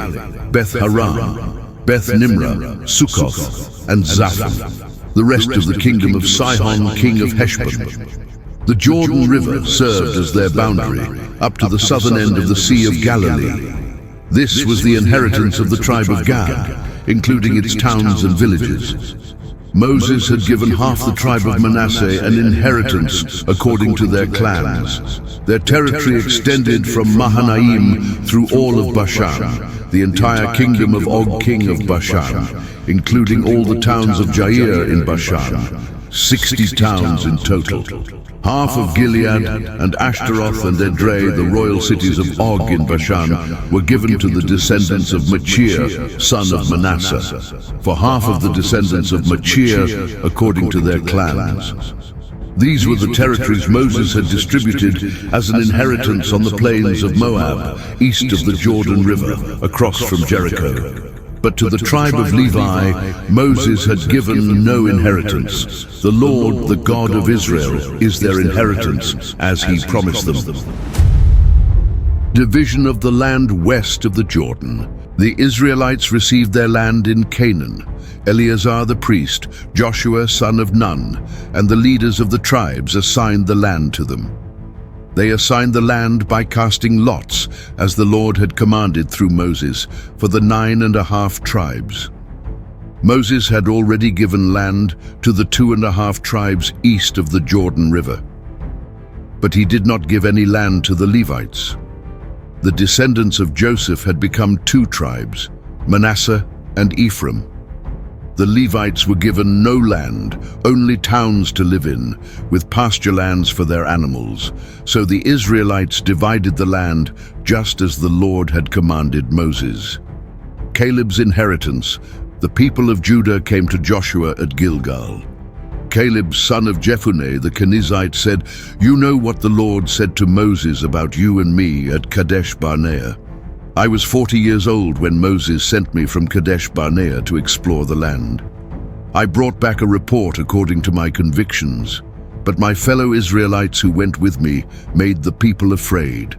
Speaker 1: Beth Haram, Beth Nimrah, Sukkoth, and Zaphon, the rest of the kingdom of Sihon, king of Heshbon. The Jordan River served as their boundary, up to the southern end of the Sea of Galilee. This was the inheritance of the tribe of Gad, including its towns and villages. Moses had given half the tribe of Manasseh an inheritance according to their clans. Their territory extended from Mahanaim through all of Bashan, the entire kingdom of Og king of Bashan, including all the towns of Jair in Bashan, 60 towns in total. Half of Gilead and Ashtaroth and Edrei, the royal cities of Og in Bashan, were given to the descendants of Machir, son of Manasseh, for half of the descendants of Machir according to their clans. These were the territories Moses had distributed as an inheritance on the plains of Moab, east of the Jordan River, across from Jericho. But to the tribe of Levi, Moses had given no inheritance. The Lord, the God of Israel, is their inheritance, as he promised them. Division of the land west of the Jordan. The Israelites received their land in Canaan. Eleazar the priest, Joshua son of Nun, and the leaders of the tribes assigned the land to them. They assigned the land by casting lots, as the Lord had commanded through Moses, for the 9.5 tribes. Moses had already given land to the 2.5 tribes east of the Jordan River. But he did not give any land to the Levites. The descendants of Joseph had become 2 tribes, Manasseh and Ephraim. The Levites were given no land, only towns to live in, with pasture lands for their animals. So the Israelites divided the land just as the Lord had commanded Moses. Caleb's inheritance. The people of Judah came to Joshua at Gilgal. Caleb, son of Jephunneh the Kenizzite, said, "You know what the Lord said to Moses about you and me at Kadesh Barnea. I was 40 years old when Moses sent me from Kadesh Barnea to explore the land. I brought back a report according to my convictions, but my fellow Israelites who went with me made the people afraid.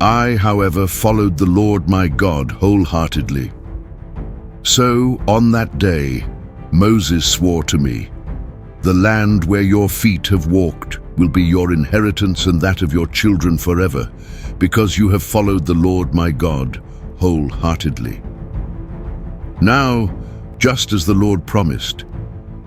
Speaker 1: I, however, followed the Lord my God wholeheartedly. So, on that day, Moses swore to me, 'The land where your feet have walked, will be your inheritance and that of your children forever, because you have followed the Lord my God wholeheartedly. Now, just as the Lord promised,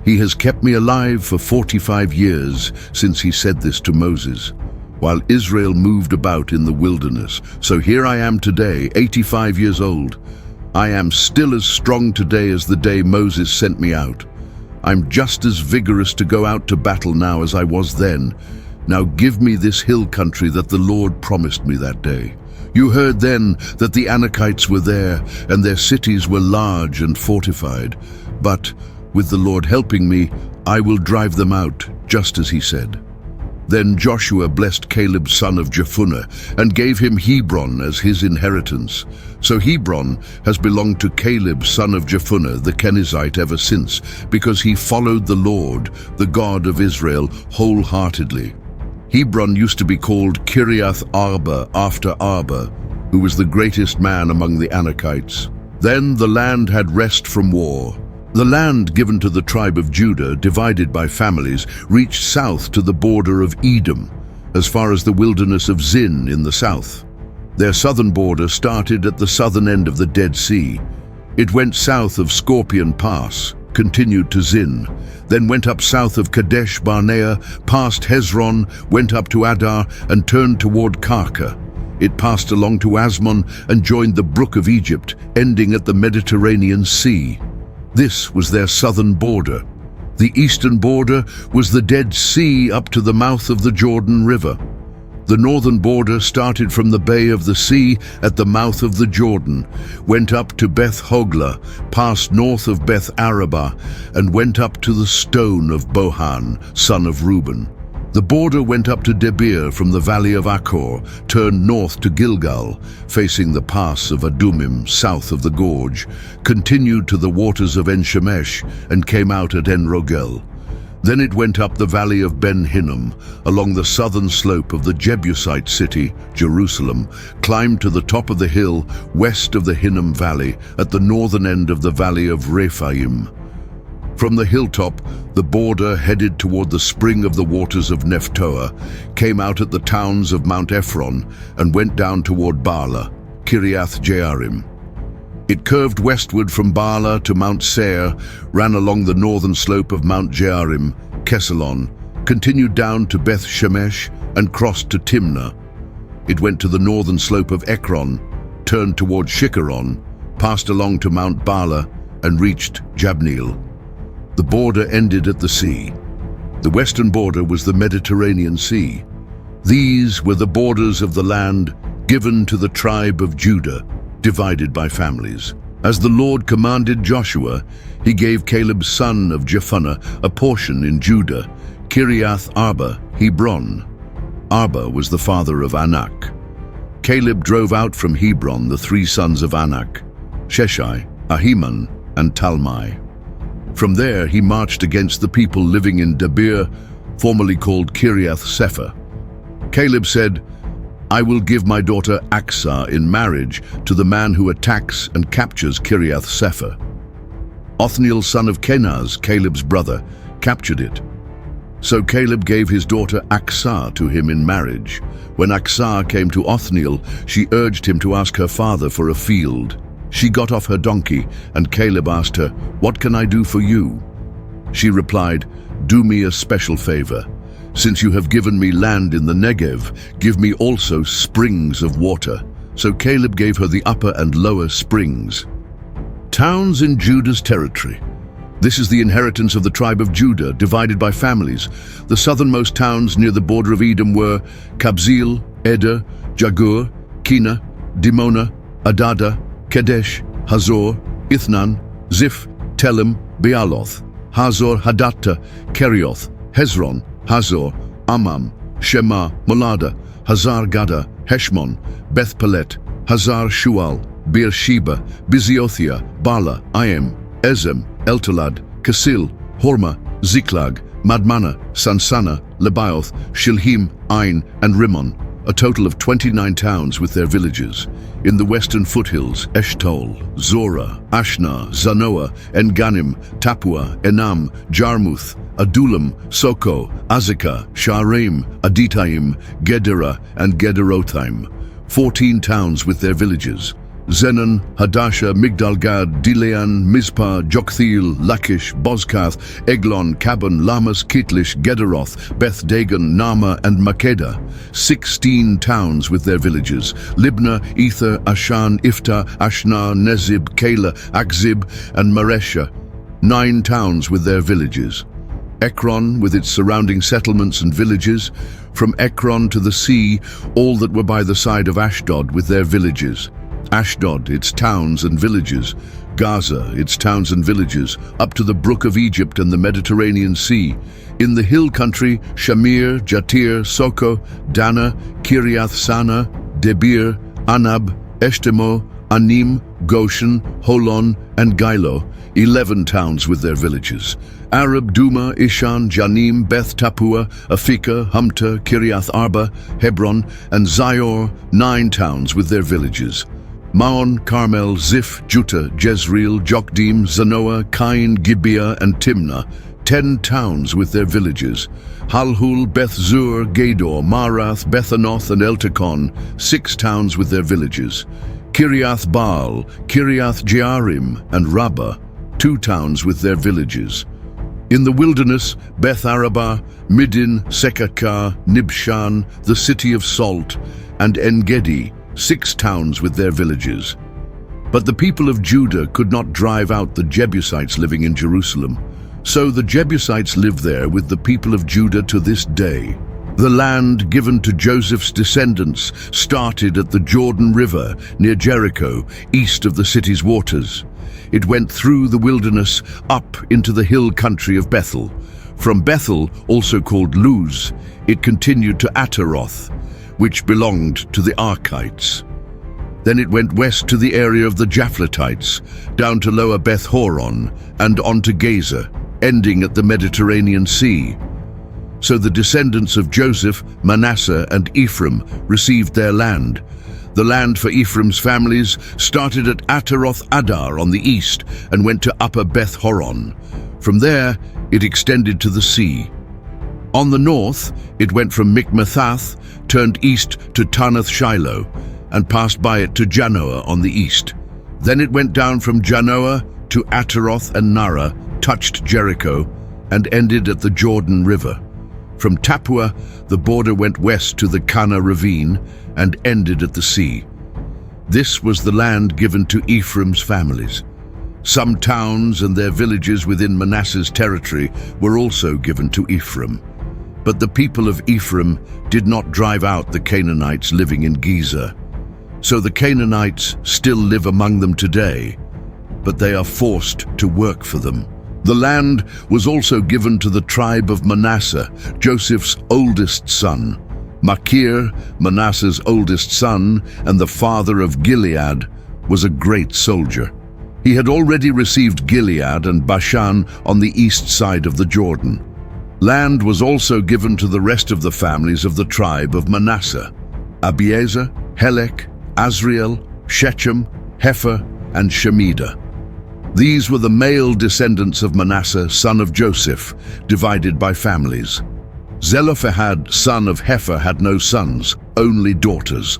Speaker 1: he has kept me alive for 45 years since he said this to Moses, while Israel moved about in the wilderness. So here I am today, 85 years old. I am still as strong today as the day Moses sent me out. I'm just as vigorous to go out to battle now as I was then. Now give me this hill country that the Lord promised me that day. You heard then that the Anakites were there, and their cities were large and fortified. But with the Lord helping me, I will drive them out, just as he said. Then Joshua blessed Caleb son of Jephunneh and gave him Hebron as his inheritance. So Hebron has belonged to Caleb son of Jephunneh the Kenizzite ever since, because he followed the Lord, the God of Israel, wholeheartedly. Hebron used to be called Kiriath Arba after Arba, who was the greatest man among the Anakites. Then the land had rest from war. The land given to the tribe of Judah, divided by families, reached south to the border of Edom, as far as the wilderness of Zin in the south. Their southern border started at the southern end of the Dead Sea. It went south of Scorpion Pass, continued to Zin, then went up south of Kadesh Barnea, past Hezron, went up to Adar, and turned toward Karka. It passed along to Asmon and joined the brook of Egypt, ending at the Mediterranean Sea. This was their southern border. The eastern border was the Dead Sea up to the mouth of the Jordan River. The northern border started from the Bay of the Sea at the mouth of the Jordan, went up to Beth Hoglah, passed north of Beth Arabah, and went up to the stone of Bohan, son of Reuben. The border went up to Debir from the valley of Achor, turned north to Gilgal, facing the pass of Adumim, south of the gorge, continued to the waters of En-Shemesh, and came out at En-Rogel. Then it went up the valley of Ben-Hinnom, along the southern slope of the Jebusite city, Jerusalem, climbed to the top of the hill west of the Hinnom Valley, at the northern end of the valley of Rephaim. From the hilltop, the border headed toward the spring of the waters of Nephtoah, came out at the towns of Mount Ephron, and went down toward Baalah, Kiriath Jearim. It curved westward from Baalah to Mount Seir, ran along the northern slope of Mount Jearim, Kesalon, continued down to Beth Shemesh, and crossed to Timnah. It went to the northern slope of Ekron, turned toward Shikkeron, passed along to Mount Baalah, and reached Jabneel. The border ended at the sea. The western border was the Mediterranean Sea. These were the borders of the land given to the tribe of Judah, divided by families. As the Lord commanded Joshua, he gave Caleb son of Jephunneh a portion in Judah, Kiriath Arba, Hebron. Arba was the father of Anak. Caleb drove out from Hebron the three sons of Anak, Sheshai, Ahiman, and Talmai. From there he marched against the people living in Debir, formerly called Kiriath Sepher. Caleb said, "I will give my daughter Achsah in marriage to the man who attacks and captures Kiriath Sepher." Othniel son of Kenaz, Caleb's brother, captured it. So Caleb gave his daughter Achsah to him in marriage. When Achsah came to Othniel, she urged him to ask her father for a field. She got off her donkey, and Caleb asked her, "What can I do for you?" She replied, "Do me a special favor. Since you have given me land in the Negev, give me also springs of water." So Caleb gave her the upper and lower springs. Towns in Judah's territory. This is the inheritance of the tribe of Judah, divided by families. The southernmost towns near the border of Edom were Kabzeel, Eder, Jagur, Kina, Dimona, Adada, Kedesh, Hazor, Ithnan, Ziph, Telem, Bealoth, Hazor Hadattah, Kerioth, Hezron, Hazor, Amam, Shema, Molada, Hazar Gada, Heshmon, Beth Pelet, Hazar Shual, Beersheba, Biziothia, Bala, Ayem, Ezem, Eltolad, Kasil, Horma, Ziklag, Madmana, Sansana, Lebaoth, Shilhim, Ain, and Rimmon, a total of 29 towns with their villages. In the western foothills, Eshtaol, Zorah, Ashna, Zanoah, Enganim, Tapua, Enam, Jarmuth, Adullam, Soko, Azekah, Shaaraim, Aditaim, Gederah, and Gederothaim, 14 towns with their villages. Zenon, Hadasha, Migdalgad, Dilean, Mizpah, Joktheel, Lachish, Bozkath, Eglon, Kabon, Lamas, Kitlish, Gederoth, Beth Dagon, Nama, and Makkedah, 16 towns with their villages. Libnah, Ether, Ashan, Iftah, Ashna, Nezib, Kala, Akzib, and Maresha, 9 towns with their villages. Ekron with its surrounding settlements and villages. From Ekron to the sea, all that were by the side of Ashdod with their villages. Ashdod, its towns and villages. Gaza, its towns and villages, up to the brook of Egypt and the Mediterranean Sea. In the hill country, Shamir, Jatir, Soko, Dana, Kiriath Sana, Debir, Anab, Eshtemo, Anim, Goshen, Holon, and Gilo, 11 towns with their villages. Arab, Duma, Ishan, Janim, Beth Tapua, Afika, Humta, Kiriath Arba, Hebron, and Zior, 9 towns with their villages. Maon, Carmel, Ziph, Juttah, Jezreel, Jokdeam, Zanoah, Kain, Gibeah, and Timnah, 10 towns with their villages. Halhul, Beth Zur, Gedor, Marath, Bethanoth, and Eltekon, 6 towns with their villages. Kiriath Baal, Kiriath Jearim, and Rabbah, 2 towns with their villages. In the wilderness, Beth Arabah, Middin, Sekakah, Nibshan, the city of Salt, and En-Gedi, 6 towns with their villages. But the people of Judah could not drive out the Jebusites living in Jerusalem. So the Jebusites live there with the people of Judah to this day. The land given to Joseph's descendants started at the Jordan River near Jericho, east of the city's waters. It went through the wilderness up into the hill country of Bethel. From Bethel, also called Luz, it continued to Ataroth, which belonged to the Archites. Then it went west to the area of the Japhletites, down to Lower Beth Horon, and on to Gaza, ending at the Mediterranean Sea. So the descendants of Joseph, Manasseh, and Ephraim received their land. The land for Ephraim's families started at Ataroth Adar on the east and went to Upper Beth Horon. From there, it extended to the sea. On the north, it went from Mikmethath, turned east to Tanath Shiloh, and passed by it to Janoah on the east. Then it went down from Janoah to Ataroth and Nara, touched Jericho, and ended at the Jordan River. From Tapua, the border went west to the Kana ravine and ended at the sea. This was the land given to Ephraim's families. Some towns and their villages within Manasseh's territory were also given to Ephraim. But the people of Ephraim did not drive out the Canaanites living in Gezer. So the Canaanites still live among them today, but they are forced to work for them. The land was also given to the tribe of Manasseh, Joseph's oldest son. Machir, Manasseh's oldest son and the father of Gilead, was a great soldier. He had already received Gilead and Bashan on the east side of the Jordan. Land was also given to the rest of the families of the tribe of Manasseh: Abiezer, Helek, Azriel, Shechem, Hepher, and Shemida. These were the male descendants of Manasseh, son of Joseph, divided by families. Zelophehad, son of Hepher, had no sons, only daughters.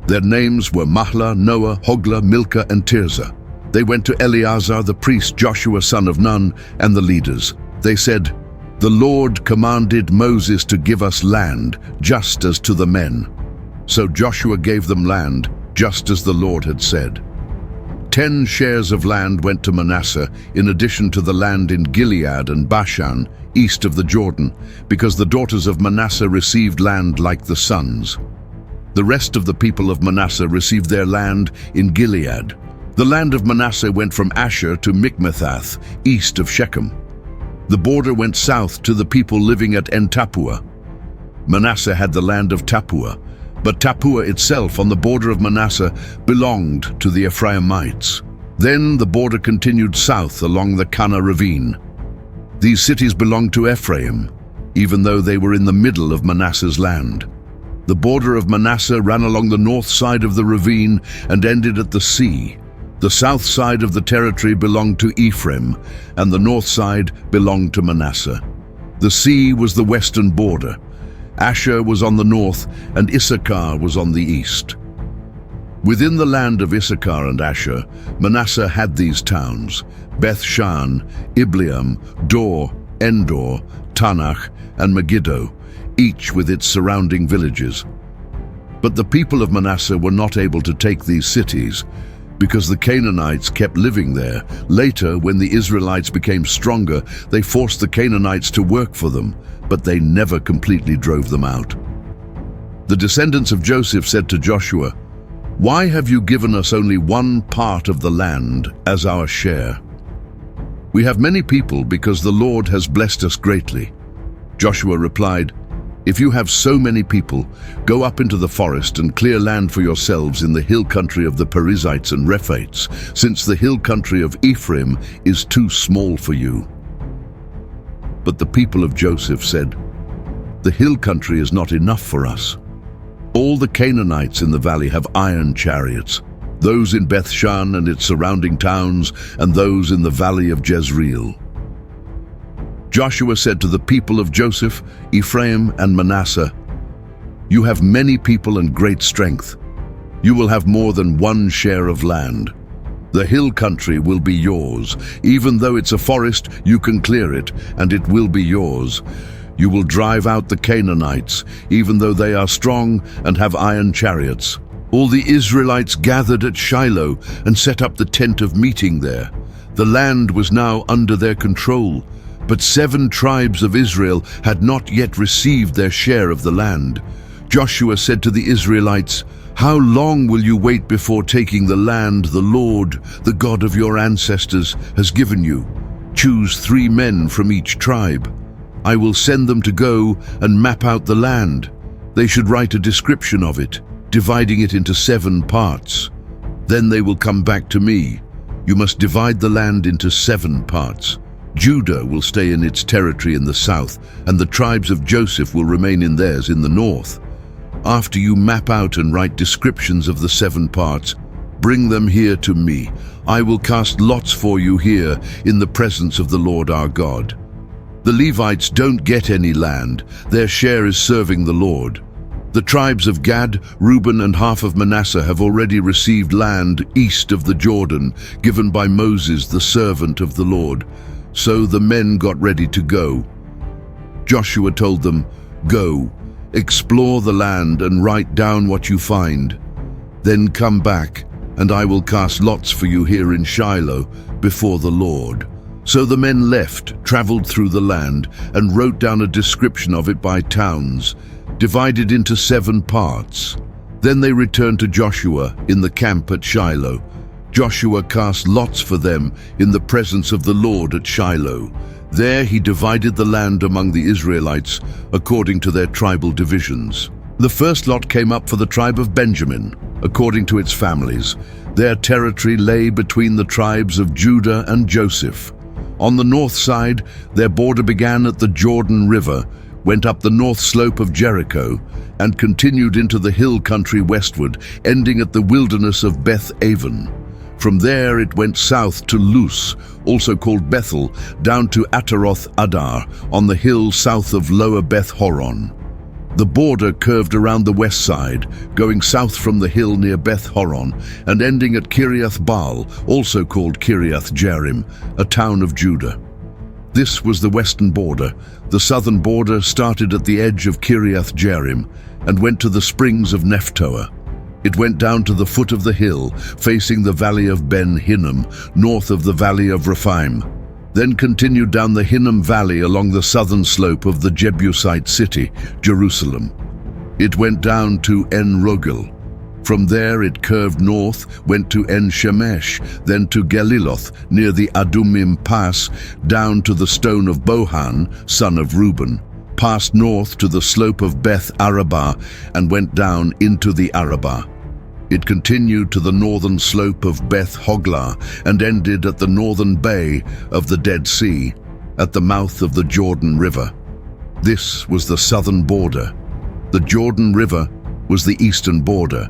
Speaker 1: Their names were Mahlah, Noah, Hoglah, Milcah, and Tirzah. They went to Eleazar the priest, Joshua son of Nun, and the leaders. They said, "The Lord commanded Moses to give us land, just as to the men." So Joshua gave them land, just as the Lord had said. 10 shares of land went to Manasseh, in addition to the land in Gilead and Bashan, east of the Jordan, because the daughters of Manasseh received land like the sons. The rest of the people of Manasseh received their land in Gilead. The land of Manasseh went from Asher to Mikmethath, east of Shechem. The border went south to the people living at En-Tapua. Manasseh had the land of Tapua, but Tapua itself on the border of Manasseh belonged to the Ephraimites. Then the border continued south along the Kana ravine. These cities belonged to Ephraim, even though they were in the middle of Manasseh's land. The border of Manasseh ran along the north side of the ravine and ended at the sea. The south side of the territory belonged to Ephraim, and the north side belonged to Manasseh. The sea was the western border. Asher was on the north, and Issachar was on the east. Within the land of Issachar and Asher, Manasseh had these towns: Beth-shan, Ibleam, Dor, Endor, Tanach, and Megiddo, each with its surrounding villages. But the people of Manasseh were not able to take these cities, because the Canaanites kept living there. Later, when the Israelites became stronger, they forced the Canaanites to work for them, but they never completely drove them out. The descendants of Joseph said to Joshua, "Why have you given us only one part of the land as our share? We have many people because the Lord has blessed us greatly." Joshua replied, "If you have so many people, go up into the forest and clear land for yourselves in the hill country of the Perizzites and Rephaites, since the hill country of Ephraim is too small for you." But the people of Joseph said, "The hill country is not enough for us. All the Canaanites in the valley have iron chariots, those in Beth-shan and its surrounding towns, and those in the valley of Jezreel." Joshua said to the people of Joseph, Ephraim, and Manasseh, "You have many people and great strength. You will have more than one share of land. The hill country will be yours. Even though it's a forest, you can clear it, and it will be yours. You will drive out the Canaanites, even though they are strong and have iron chariots." All the Israelites gathered at Shiloh and set up the tent of meeting there. The land was now under their control, but 7 tribes of Israel had not yet received their share of the land. Joshua said to the Israelites, "How long will you wait before taking the land the Lord, the God of your ancestors, has given you? Choose 3 men from each tribe. I will send them to go and map out the land. They should write a description of it, dividing it into 7 parts. Then they will come back to me. You must divide the land into 7 parts. Judah will stay in its territory in the south, and the tribes of Joseph will remain in theirs in the north. After you map out and write descriptions of the 7 parts, bring them here to me. I will cast lots for you here in the presence of the Lord our God. The Levites don't get any land. Their share is serving the Lord. The tribes of Gad, Reuben, and half of Manasseh have already received land east of the Jordan, given by Moses, the servant of the Lord." So the men got ready to go. Joshua told them, "Go, explore the land and write down what you find. Then come back, and I will cast lots for you here in Shiloh before the Lord." So the men left, traveled through the land, and wrote down a description of it by towns, divided into 7 parts. Then they returned to Joshua in the camp at Shiloh. Joshua cast lots for them in the presence of the Lord at Shiloh. There he divided the land among the Israelites according to their tribal divisions. The first lot came up for the tribe of Benjamin, according to its families. Their territory lay between the tribes of Judah and Joseph. On the north side, their border began at the Jordan River, went up the north slope of Jericho, and continued into the hill country westward, ending at the wilderness of Beth-aven. From there it went south to Luz, also called Bethel, down to Ataroth Adar, on the hill south of Lower Beth Horon. The border curved around the west side, going south from the hill near Beth Horon, and ending at Kiriath Baal, also called Kiriath Jearim, a town of Judah. This was the western border. The southern border started at the edge of Kiriath Jearim and went to the springs of Nephtoah. It went down to the foot of the hill, facing the valley of Ben Hinnom, north of the valley of Rephaim. Then continued down the Hinnom Valley along the southern slope of the Jebusite city, Jerusalem. It went down to En-Rogel. From there it curved north, went to En-Shemesh, then to Geliloth, near the Adumim Pass, down to the stone of Bohan, son of Reuben, passed north to the slope of Beth Arabah, and went down into the Arabah. It continued to the northern slope of Beth Hoglah and ended at the northern bay of the Dead Sea, at the mouth of the Jordan River. This was the southern border. The Jordan River was the eastern border.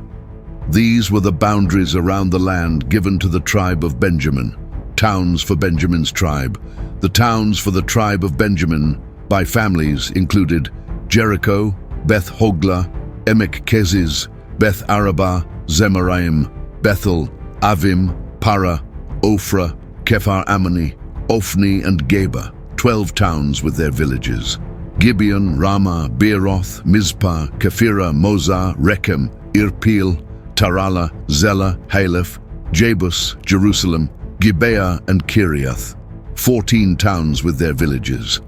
Speaker 1: These were the boundaries around the land given to the tribe of Benjamin. Towns for Benjamin's tribe. The towns for the tribe of Benjamin, by families included Jericho, Beth Hogla, Emek Keziz, Beth Arabah, Zemaraim, Bethel, Avim, Para, Ophrah, Kephar Ammoni, Ophni and Geba, 12 towns with their villages. Gibeon, Ramah, Beeroth, Mizpah, Kephirah, Mozah, Rechem, Irpeel, Tarala, Zela, Haleph, Jebus, Jerusalem, Gibeah and Kiriath, 14 towns with their villages.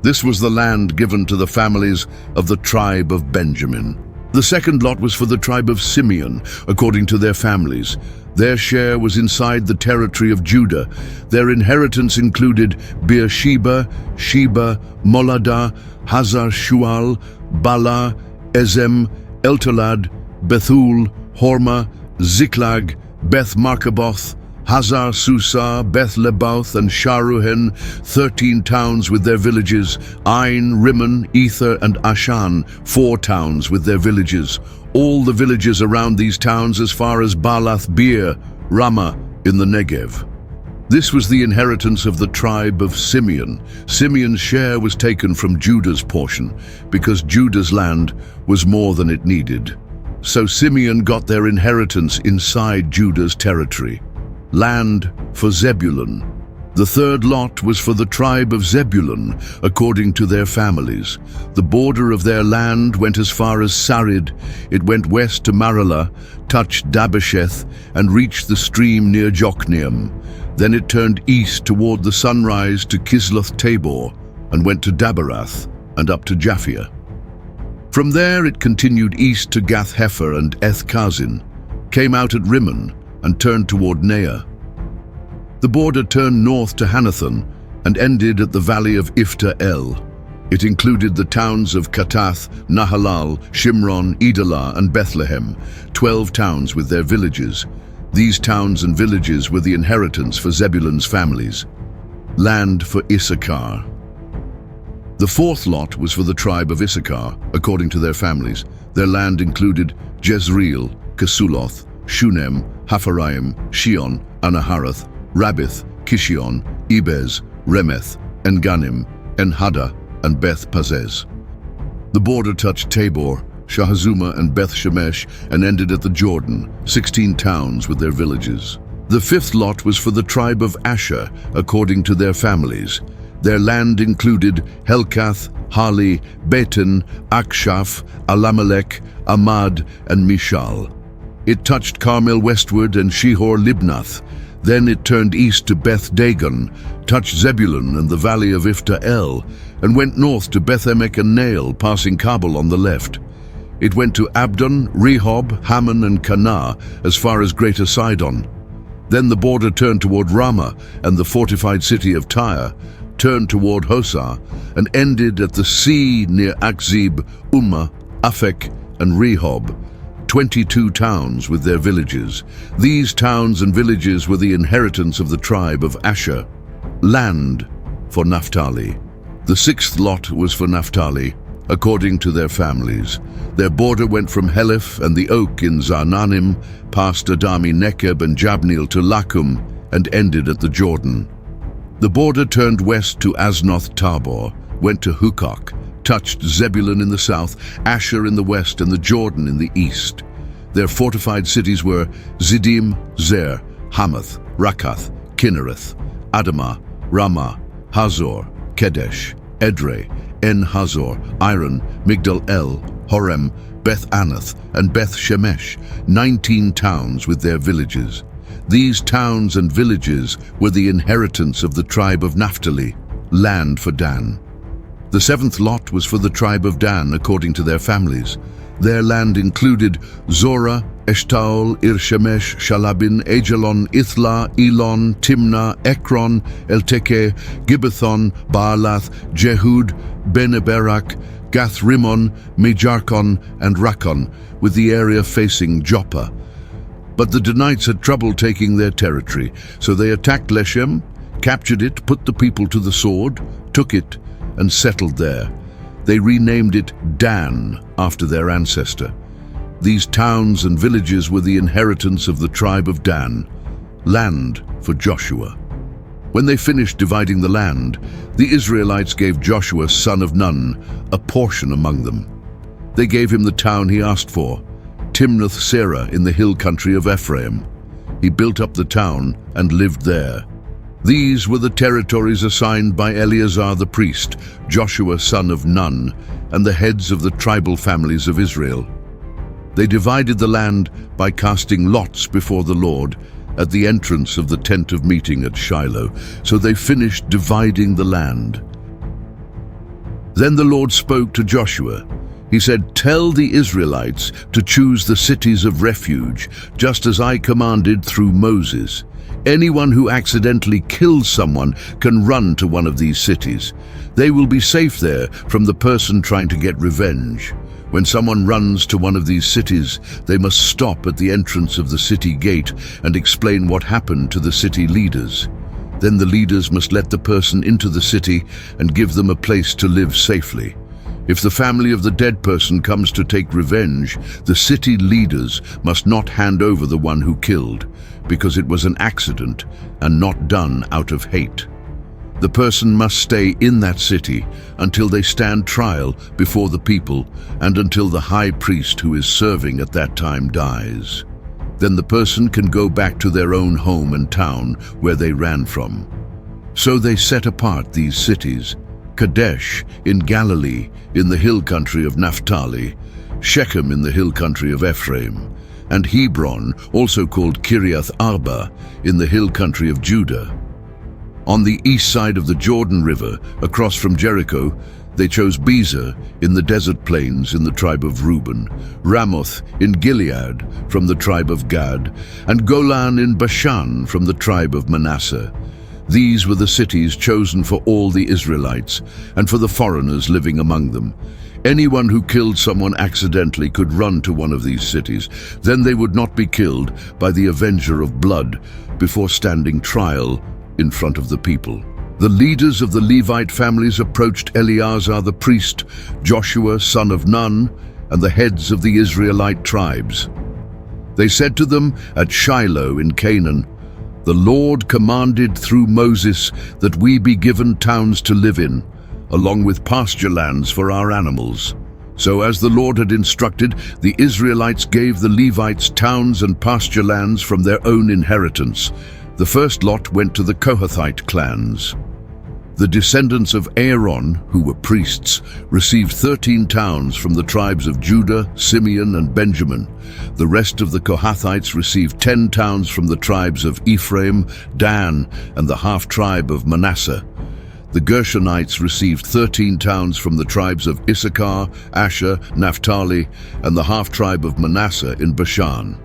Speaker 1: This was the land given to the families of the tribe of Benjamin. The second lot was for the tribe of Simeon, according to their families. Their share was inside the territory of Judah. Their inheritance included Beersheba, Sheba, Moladah, Hazar Shual, Bala, Ezem, Eltolad, Bethul, Hormah, Ziklag, Beth Markaboth, Hazar Susa, Beth Lebaoth and Sharuhen, 13 towns with their villages, Ain, Rimmon, Ether and Achan, 4 towns with their villages. All the villages around these towns as far as Baalath Beer, Ramah in the Negev. This was the inheritance of the tribe of Simeon. Simeon's share was taken from Judah's portion, because Judah's land was more than it needed. So Simeon got their inheritance inside Judah's territory. Land for Zebulun. The third lot was for the tribe of Zebulun, according to their families. The border of their land went as far as Sarid. It went west to Maralah, touched Dabbesheth, and reached the stream near Jokneam. Then it turned east toward the sunrise to Kisloth Tabor, and went to Daberath, and up to Japhia. From there it continued east to Gath Hepher and Eth Kazin, came out at Rimmon, and turned toward Neah. The border turned north to Hanathon and ended at the valley of Ifta El. It included the towns of Katath, Nahalal, Shimron, Idalah and Bethlehem, 12 towns with their villages. These towns and villages were the inheritance for Zebulun's families. Land for Issachar. The fourth lot was for the tribe of Issachar, according to their families. Their land included Jezreel, Kesuloth, Shunem, Hapharaim, Shion, Anaharath, Rabbith, Kishion, Ebez, Remeth, En-Ganim, En-Haddah, and Beth Pazez. The border touched Tabor, Shahazuma and Beth Shemesh and ended at the Jordan, 16 towns with their villages. The fifth lot was for the tribe of Asher, according to their families. Their land included Helkath, Hali, Beten, Akshaph, Alamelech, Amad, and Mishal. It touched Carmel westward and Shihor-Libnath. Then it turned east to Beth Dagon, touched Zebulun and the valley of Ifta El, and went north to Beth-Emek and Nael, passing Kabul on the left. It went to Abdon, Rehob, Hammon and Canah, as far as Greater Sidon. Then the border turned toward Ramah, and the fortified city of Tyre turned toward Hosah, and ended at the sea near Akzib, Ummah, Aphek, and Rehob, 22 towns with their villages. These towns and villages were the inheritance of the tribe of Asher. Land for Naphtali. The sixth lot was for Naphtali, according to their families. Their border went from Heleph and the oak in Zaananim, past Adami Nekeb and Jabneel to Lakum, and ended at the Jordan. The border turned west to Aznoth Tabor, went to Hukok, touched Zebulun in the south, Asher in the west, and the Jordan in the east. Their fortified cities were Ziddim, Zer, Hamath, Rakath, Kinnereth, Adamah, Ramah, Hazor, Kedesh, Edrei, En-Hazor, Iron, Migdal El, Horem, Beth Anath, and Beth Shemesh, 19 towns with their villages. These towns and villages were the inheritance of the tribe of Naphtali, land for Dan. The seventh lot was for the tribe of Dan, according to their families. Their land included Zorah, Eshtaol, Irshemesh, Shalabin, Ajalon, Ithla, Elon, Timnah, Ekron, Elteke, Gibbethon, Baalath, Jehud, Beneberak, Gath-Rimmon, Mejarkon, and Rakon, with the area facing Joppa. But the Danites had trouble taking their territory, so they attacked Leshem, captured it, put the people to the sword, took it, and settled there. They renamed it Dan after their ancestor. These towns and villages were the inheritance of the tribe of Dan, land for Joshua. When they finished dividing the land, the Israelites gave Joshua, son of Nun, a portion among them. They gave him the town he asked for, Timnath-Serah in the hill country of Ephraim. He built up the town and lived there. These were the territories assigned by Eleazar the priest, Joshua son of Nun, and the heads of the tribal families of Israel. They divided the land by casting lots before the Lord at the entrance of the tent of meeting at Shiloh. So they finished dividing the land. Then the Lord spoke to Joshua. He said, "Tell the Israelites to choose the cities of refuge, just as I commanded through Moses. Anyone who accidentally kills someone can run to one of these cities. They will be safe there from the person trying to get revenge. When someone runs to one of these cities, they must stop at the entrance of the city gate and explain what happened to the city leaders. Then the leaders must let the person into the city and give them a place to live safely. If the family of the dead person comes to take revenge, the city leaders must not hand over the one who killed, because it was an accident and not done out of hate. The person must stay in that city until they stand trial before the people and until the high priest who is serving at that time dies. Then the person can go back to their own home and town where they ran from." So they set apart these cities: Kadesh in Galilee in the hill country of Naphtali, Shechem in the hill country of Ephraim, and Hebron, also called Kiriath Arba, in the hill country of Judah. On the east side of the Jordan River, across from Jericho, they chose Bezer in the desert plains in the tribe of Reuben, Ramoth in Gilead from the tribe of Gad, and Golan in Bashan from the tribe of Manasseh. These were the cities chosen for all the Israelites and for the foreigners living among them. Anyone who killed someone accidentally could run to one of these cities. Then they would not be killed by the avenger of blood before standing trial in front of the people. The leaders of the Levite families approached Eleazar the priest, Joshua son of Nun, and the heads of the Israelite tribes. They said to them at Shiloh in Canaan, "The Lord commanded through Moses that we be given towns to live in, along with pasture lands for our animals." So as the Lord had instructed, the Israelites gave the Levites towns and pasture lands from their own inheritance. The first lot went to the Kohathite clans. The descendants of Aaron, who were priests, received 13 towns from the tribes of Judah, Simeon, and Benjamin. The rest of the Kohathites received 10 towns from the tribes of Ephraim, Dan, and the half-tribe of Manasseh. The Gershonites received 13 towns from the tribes of Issachar, Asher, Naphtali, and the half-tribe of Manasseh in Bashan.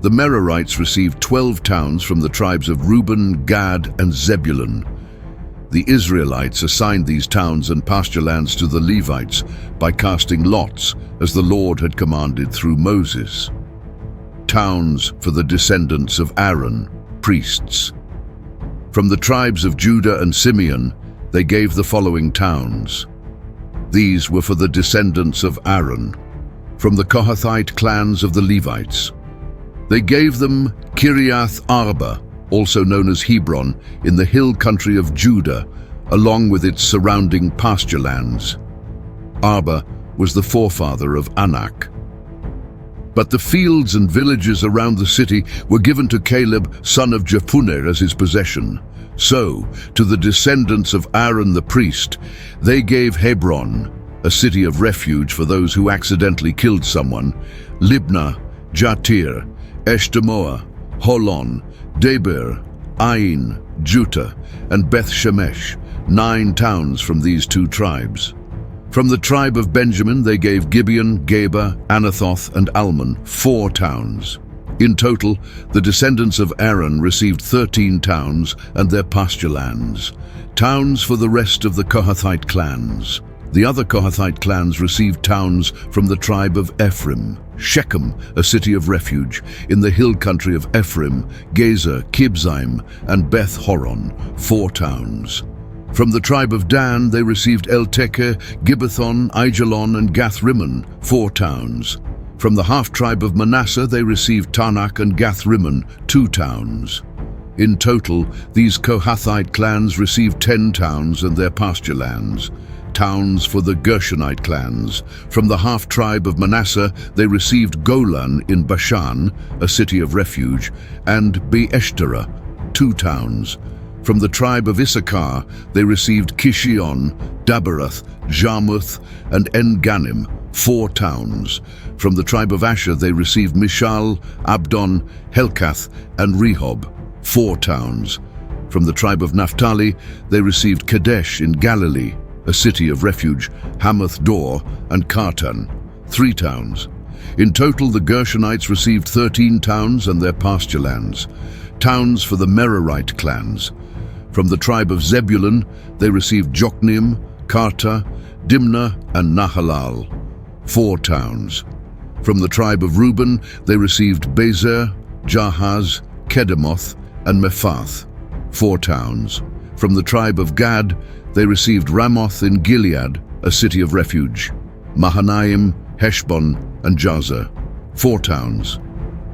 Speaker 1: The Merarites received 12 towns from the tribes of Reuben, Gad, and Zebulun. The Israelites assigned these towns and pasture lands to the Levites by casting lots, as the Lord had commanded through Moses. Towns for the descendants of Aaron, priests. From the tribes of Judah and Simeon, they gave the following towns. These were for the descendants of Aaron, from the Kohathite clans of the Levites. They gave them Kiriath Arba, also known as Hebron, in the hill country of Judah, along with its surrounding pasture lands. Arba was the forefather of Anak. But the fields and villages around the city were given to Caleb, son of Jephunneh, as his possession. So, to the descendants of Aaron the priest, they gave Hebron, a city of refuge for those who accidentally killed someone, Libnah, Jatir, Eshtemoa, Holon, Debir, Ain, Juttah, and Beth Shemesh, 9 towns from these 2 tribes. From the tribe of Benjamin they gave Gibeon, Geba, Anathoth, and Almon, 4 towns. In total, the descendants of Aaron received 13 towns and their pasture lands, towns for the rest of the Kohathite clans. The other Kohathite clans received towns from the tribe of Ephraim: Shechem, a city of refuge, in the hill country of Ephraim, Gezer, Kibzaim, and Beth Horon, 4 towns. From the tribe of Dan they received Eltekeh, Gibbethon, Aijalon, and Gath-Rimmon, 4 towns. From the half-tribe of Manasseh they received Tanakh and Gath-Rimmon, 2 towns. In total, these Kohathite clans received 10 towns and their pasture lands. Towns for the Gershonite clans. From the half-tribe of Manasseh, they received Golan in Bashan, a city of refuge, and Beeshtera, 2 towns. From the tribe of Issachar, they received Kishion, Daberath, Jarmuth, and En-Ganim, 4 towns. From the tribe of Asher, they received Mishal, Abdon, Helkath, and Rehob, 4 towns. From the tribe of Naphtali, they received Kadesh in Galilee, a city of refuge, Hamath Dor, and Kartan, 3 towns. In total, the Gershonites received 13 towns and their pasture lands. Towns for the Merarite clans. From the tribe of Zebulun, they received Jokneam, Karta, Dimnah, and Nahalal, 4 towns. From the tribe of Reuben, they received Bezer, Jahaz, Kedemoth, and Mephath, 4 towns. From the tribe of Gad, they received Ramoth in Gilead, a city of refuge, Mahanaim, Heshbon, and Jazer, 4 towns.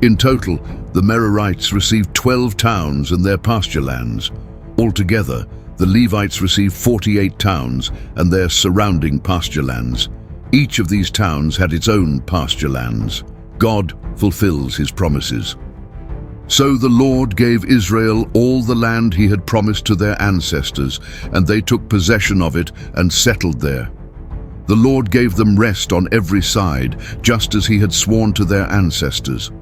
Speaker 1: In total, the Merarites received 12 towns and their pasture lands. Altogether, the Levites received 48 towns and their surrounding pasture lands. Each of these towns had its own pasture lands. God fulfills his promises. So the Lord gave Israel all the land he had promised to their ancestors, and they took possession of it and settled there. The Lord gave them rest on every side, just as he had sworn to their ancestors.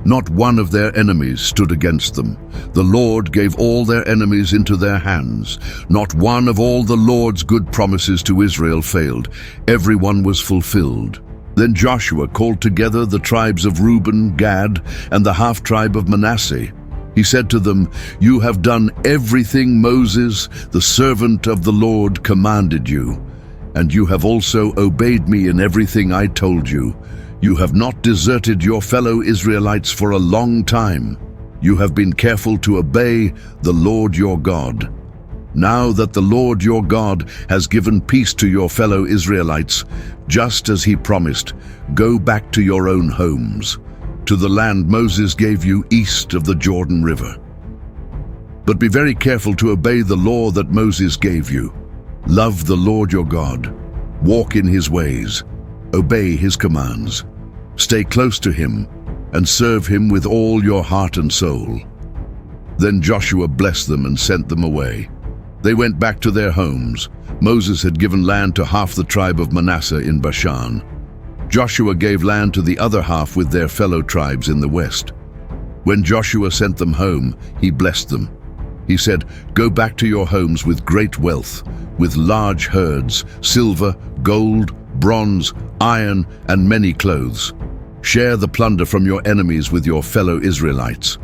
Speaker 1: Not one of their enemies stood against them. The Lord gave all their enemies into their hands. Not one of all the Lord's good promises to Israel failed. Every one was fulfilled. Then Joshua called together the tribes of Reuben, Gad, and the half-tribe of Manasseh. He said to them, "You have done everything Moses, the servant of the Lord, commanded you, and you have also obeyed me in everything I told you. You have not deserted your fellow Israelites for a long time. You have been careful to obey the Lord your God. Now that the Lord your God has given peace to your fellow Israelites, just as he promised, go back to your own homes, to the land Moses gave you east of the Jordan River. But be very careful to obey the law that Moses gave you. Love the Lord your God, walk in his ways, obey his commands, stay close to him, and serve him with all your heart and soul." Then Joshua blessed them and sent them away. They went back to their homes. Moses had given land to half the tribe of Manasseh in Bashan. Joshua gave land to the other half with their fellow tribes in the west. When Joshua sent them home, he blessed them. He said, "Go back to your homes with great wealth, with large herds, silver, gold, bronze, iron, and many clothes. Share the plunder from your enemies with your fellow Israelites."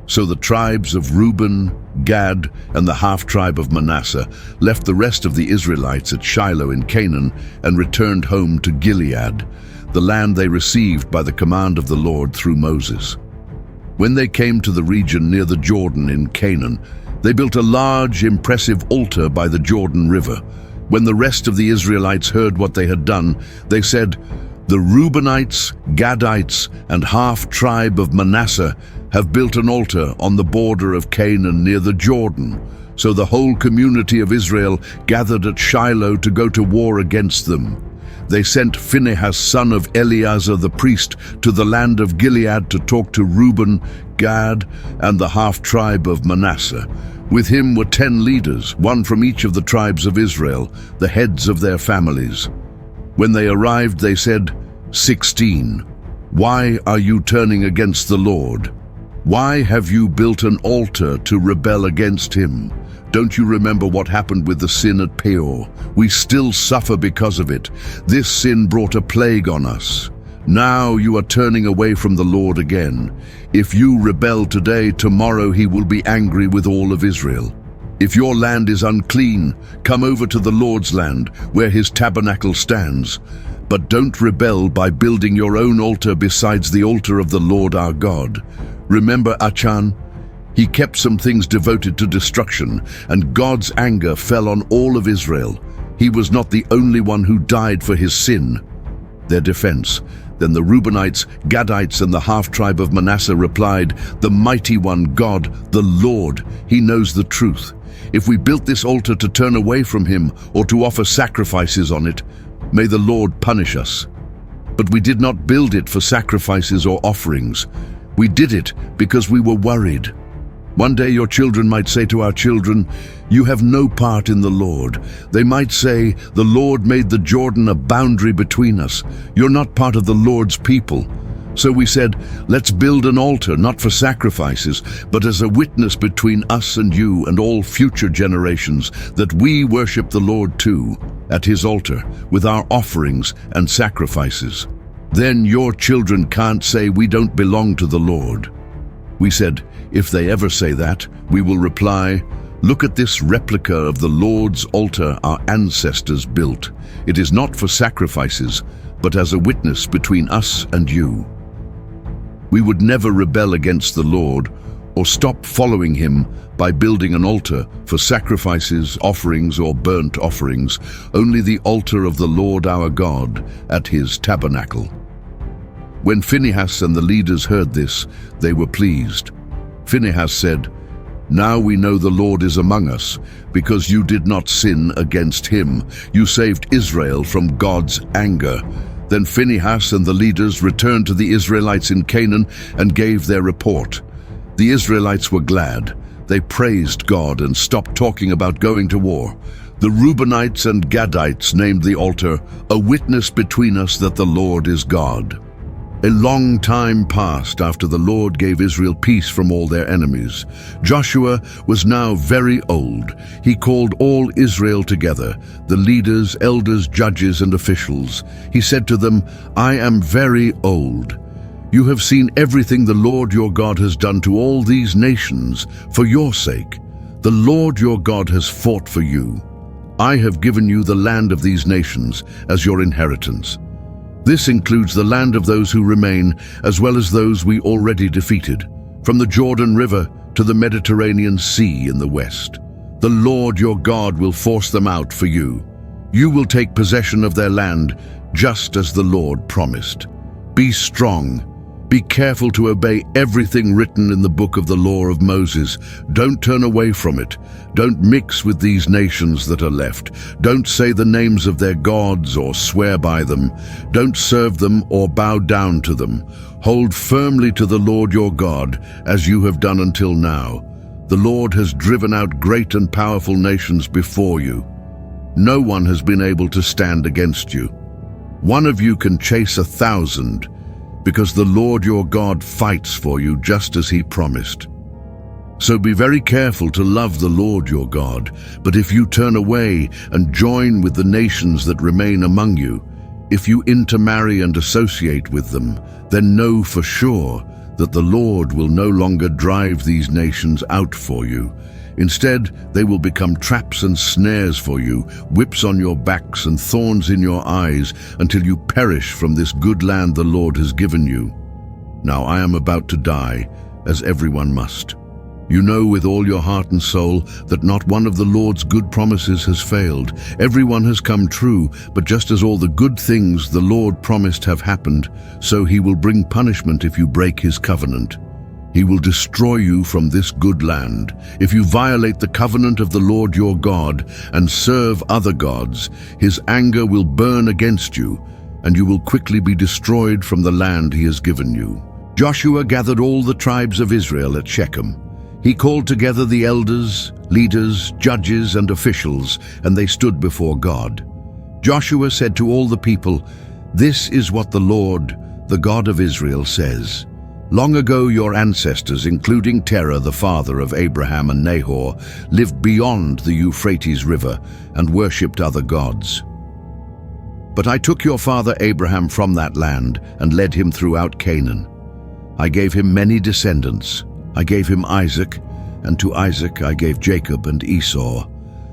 Speaker 1: So the tribes of Reuben, Gad, and the half-tribe of Manasseh left the rest of the Israelites at Shiloh in Canaan and returned home to Gilead, the land they received by the command of the Lord through Moses. When they came to the region near the Jordan in Canaan, they built a large, impressive altar by the Jordan River. When the rest of the Israelites heard what they had done, they said, "The Reubenites, Gadites, and half-tribe of Manasseh have built an altar on the border of Canaan near the Jordan." So the whole community of Israel gathered at Shiloh to go to war against them. They sent Phinehas, son of Eleazar the priest, to the land of Gilead to talk to Reuben, Gad, and the half-tribe of Manasseh. With him were 10 leaders, one from each of the tribes of Israel, the heads of their families. When they arrived, they said, 16, "Why are you turning against the Lord? Why have you built an altar to rebel against him? Don't you remember what happened with the sin at Peor? We still suffer because of it. This sin brought a plague on us. Now you are turning away from the Lord again. If you rebel today, tomorrow he will be angry with all of Israel. If your land is unclean, come over to the Lord's land, where his tabernacle stands. But don't rebel by building your own altar besides the altar of the Lord our God. Remember Achan? He kept some things devoted to destruction, and God's anger fell on all of Israel. He was not the only one who died for his sin." Their defense: Then the Reubenites, Gadites, and the half-tribe of Manasseh replied, "The mighty one, God, the Lord, he knows the truth. If we built this altar to turn away from him or to offer sacrifices on it, may the Lord punish us. But we did not build it for sacrifices or offerings. We did it because we were worried. One day your children might say to our children, 'You have no part in the Lord.' They might say, 'The Lord made the Jordan a boundary between us. You're not part of the Lord's people.' So we said, 'Let's build an altar, not for sacrifices, but as a witness between us and you and all future generations, that we worship the Lord too, at his altar, with our offerings and sacrifices. Then your children can't say we don't belong to the Lord.' We said, 'If they ever say that, we will reply, look at this replica of the Lord's altar our ancestors built. It is not for sacrifices, but as a witness between us and you.' We would never rebel against the Lord or stop following him by building an altar for sacrifices, offerings, or burnt offerings, only the altar of the Lord our God at his tabernacle." When Phinehas and the leaders heard this, they were pleased. Phinehas said, "Now we know the Lord is among us, because you did not sin against him. You saved Israel from God's anger." Then Phinehas and the leaders returned to the Israelites in Canaan and gave their report. The Israelites were glad. They praised God and stopped talking about going to war. The Reubenites and Gadites named the altar, "A witness between us that the Lord is God." A long time passed after the Lord gave Israel peace from all their enemies. Joshua was now very old. He called all Israel together, the leaders, elders, judges, and officials. He said to them, "I am very old. You have seen everything the Lord your God has done to all these nations for your sake. The Lord your God has fought for you. I have given you the land of these nations as your inheritance. This includes the land of those who remain, as well as those we already defeated, from the Jordan River to the Mediterranean Sea in the west. The Lord your God will force them out for you. You will take possession of their land, just as the Lord promised. Be strong. Be careful to obey everything written in the book of the law of Moses. Don't turn away from it. Don't mix with these nations that are left. Don't say the names of their gods or swear by them. Don't serve them or bow down to them. Hold firmly to the Lord your God, as you have done until now. The Lord has driven out great and powerful nations before you. No one has been able to stand against you. One of you can chase 1,000, because the Lord your God fights for you just as he promised. So be very careful to love the Lord your God. But if you turn away and join with the nations that remain among you, if you intermarry and associate with them, then know for sure that the Lord will no longer drive these nations out for you. Instead, they will become traps and snares for you, whips on your backs and thorns in your eyes, until you perish from this good land the Lord has given you. Now I am about to die, as everyone must. You know with all your heart and soul that not one of the Lord's good promises has failed. Everyone has come true, but just as all the good things the Lord promised have happened, so he will bring punishment if you break his covenant. He will destroy you from this good land. If you violate the covenant of the Lord your God and serve other gods, his anger will burn against you, and you will quickly be destroyed from the land he has given you." Joshua gathered all the tribes of Israel at Shechem. He called together the elders, leaders, judges, and officials, and they stood before God. Joshua said to all the people, "This is what the Lord, the God of Israel, says. Long ago your ancestors, including Terah, the father of Abraham and Nahor, lived beyond the Euphrates River and worshipped other gods. But I took your father Abraham from that land and led him throughout Canaan. I gave him many descendants. I gave him Isaac, and to Isaac I gave Jacob and Esau.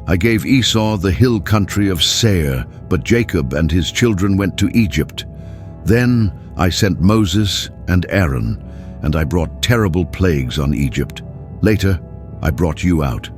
Speaker 1: I gave Esau the hill country of Seir, but Jacob and his children went to Egypt. Then I sent Moses and Aaron, and I brought terrible plagues on Egypt. Later, I brought you out.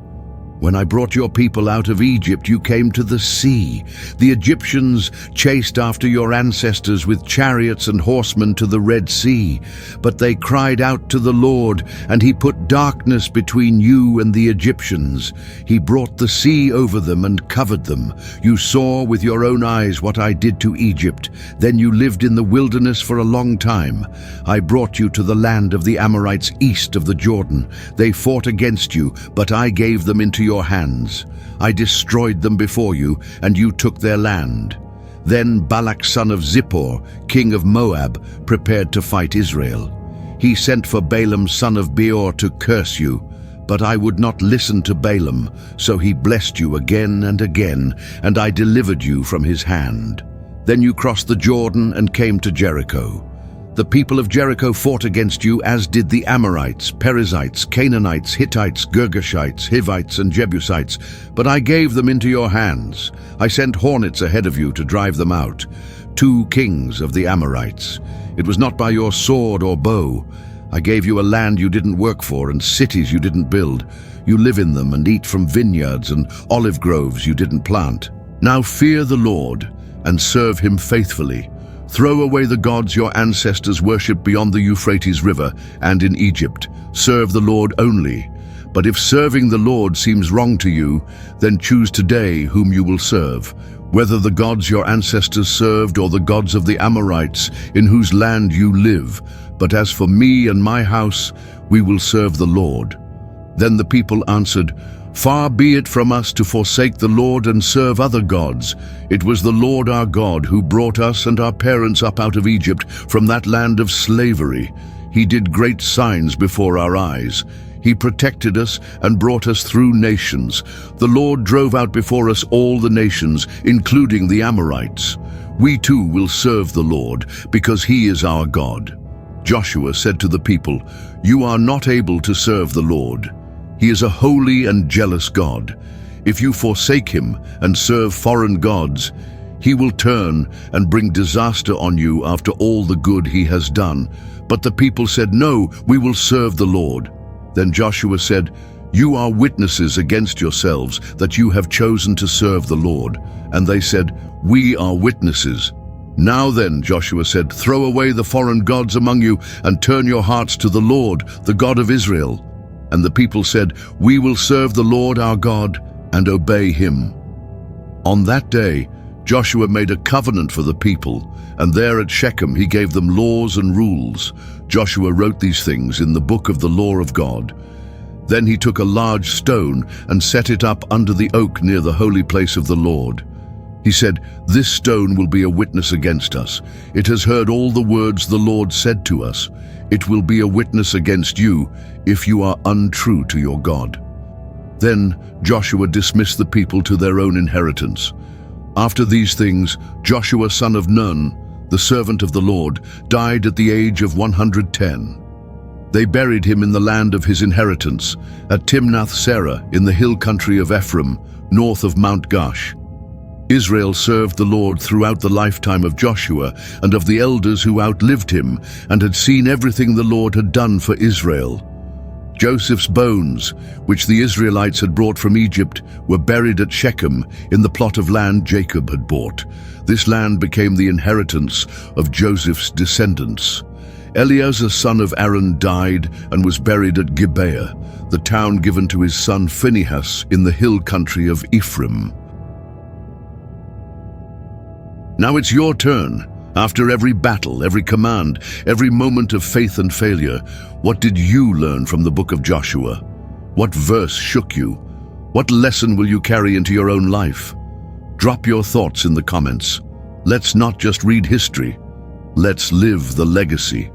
Speaker 1: When I brought your people out of Egypt, you came to the sea. The Egyptians chased after your ancestors with chariots and horsemen to the Red Sea. But they cried out to the Lord, and he put darkness between you and the Egyptians. He brought the sea over them and covered them. You saw with your own eyes what I did to Egypt. Then you lived in the wilderness for a long time. I brought you to the land of the Amorites east of the Jordan. They fought against you, but I gave them into your hands. I destroyed them before you, and you took their land. Then Balak son of Zippor, king of Moab, prepared to fight Israel. He sent for Balaam son of Beor to curse you, but I would not listen to Balaam, so he blessed you again and again, and I delivered you from his hand. Then you crossed the Jordan and came to Jericho. The people of Jericho fought against you, as did the Amorites, Perizzites, Canaanites, Hittites, Girgashites, Hivites, and Jebusites, but I gave them into your hands. I sent hornets ahead of you to drive them out, 2 kings of the Amorites. It was not by your sword or bow. I gave you a land you didn't work for and cities you didn't build. You live in them and eat from vineyards and olive groves you didn't plant. Now fear the Lord and serve him faithfully. Throw away the gods your ancestors worshipped beyond the Euphrates River and in Egypt. Serve the Lord only. But if serving the Lord seems wrong to you, then choose today whom you will serve, whether the gods your ancestors served or the gods of the Amorites in whose land you live. But as for me and my house, we will serve the Lord." Then the people answered, "Far be it from us to forsake the Lord and serve other gods. It was the Lord our God who brought us and our parents up out of Egypt from that land of slavery. He did great signs before our eyes. He protected us and brought us through nations. The Lord drove out before us all the nations, including the Amorites. We too will serve the Lord, because he is our God." Joshua said to the people, "You are not able to serve the Lord. He is a holy and jealous God. If you forsake him and serve foreign gods, he will turn and bring disaster on you after all the good he has done." But the people said, "No, we will serve the Lord." Then Joshua said, "You are witnesses against yourselves that you have chosen to serve the Lord." And they said, "We are witnesses." "Now then," Joshua said, "throw away the foreign gods among you and turn your hearts to the Lord, the God of Israel." And the people said, "We will serve the Lord our God and obey him." On that day, Joshua made a covenant for the people, and there at Shechem he gave them laws and rules. Joshua wrote these things in the book of the law of God. Then he took a large stone and set it up under the oak near the holy place of the Lord. He said, "This stone will be a witness against us. It has heard all the words the Lord said to us. It will be a witness against you if you are untrue to your God." Then Joshua dismissed the people to their own inheritance. After these things, Joshua son of Nun, the servant of the Lord, died at the age of 110. They buried him in the land of his inheritance, at Timnath-Serah in the hill country of Ephraim, north of Mount Gaash. Israel served the Lord throughout the lifetime of Joshua and of the elders who outlived him and had seen everything the Lord had done for Israel. Joseph's bones, which the Israelites had brought from Egypt, were buried at Shechem in the plot of land Jacob had bought. This land became the inheritance of Joseph's descendants. Eleazar son of Aaron died and was buried at Gibeah, the town given to his son Phinehas in the hill country of Ephraim. Now it's your turn. After every battle, every command, every moment of faith and failure, what did you learn from the book of Joshua? What verse shook you? What lesson will you carry into your own life? Drop your thoughts in the comments. Let's not just read history. Let's live the legacy.